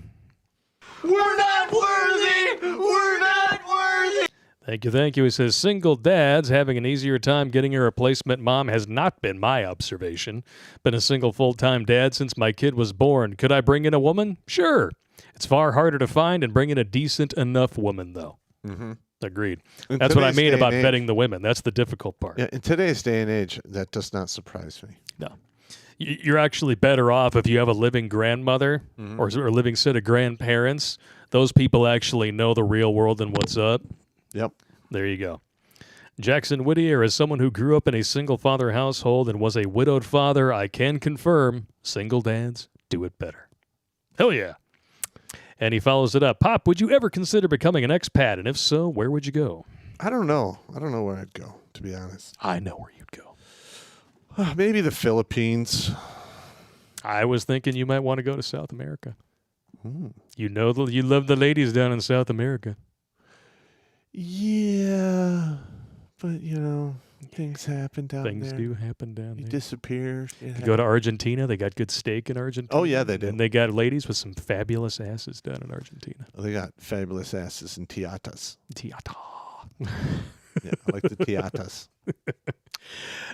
We're not worthy! We're not worthy! Thank you. He says, single dads having an easier time getting a replacement mom has not been my observation. Been a single full-time dad since my kid was born. Could I bring in a woman? Sure. It's far harder to find and bring in a decent enough woman, though. Mm-hmm. Agreed. That's what I mean about vetting the women. That's the difficult part. Yeah, in today's day and age, that does not surprise me. No. You're actually better off if you have a living grandmother or a living set of grandparents. Those people actually know the real world and what's up. Yep. There you go. Jackson Whittier, as someone who grew up in a single-father household and was a widowed father, I can confirm single dads do it better. Hell yeah. And he follows it up. Pop, would you ever consider becoming an expat? And if so, where would you go? I don't know. I don't know where I'd go, to be honest. I know where you'd go. Maybe the Philippines. I was thinking you might want to go to South America. You know, you love the ladies down in South America. Yeah, but, things happen down there. Things do happen down there. You disappear. You go to Argentina. They got good steak in Argentina. Oh, yeah, they do. And they got ladies with some fabulous asses down in Argentina. Oh, they got fabulous asses and tiatas. Tiata. Yeah, I like the tiatas.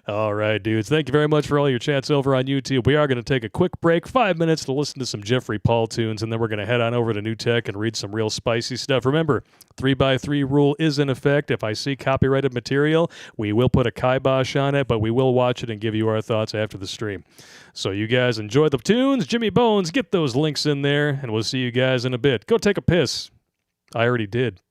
All right, dudes. Thank you very much for all your chats over on YouTube. We are going to take a quick break, 5 minutes to listen to some Jeffrey Paul tunes, and then we're going to head on over to New Tech and read some real spicy stuff. Remember, 3x3 rule is in effect. If I see copyrighted material, we will put a kibosh on it, but we will watch it and give you our thoughts after the stream. So you guys enjoy the tunes. Jimmy Bones, get those links in there, and we'll see you guys in a bit. Go take a piss. I already did.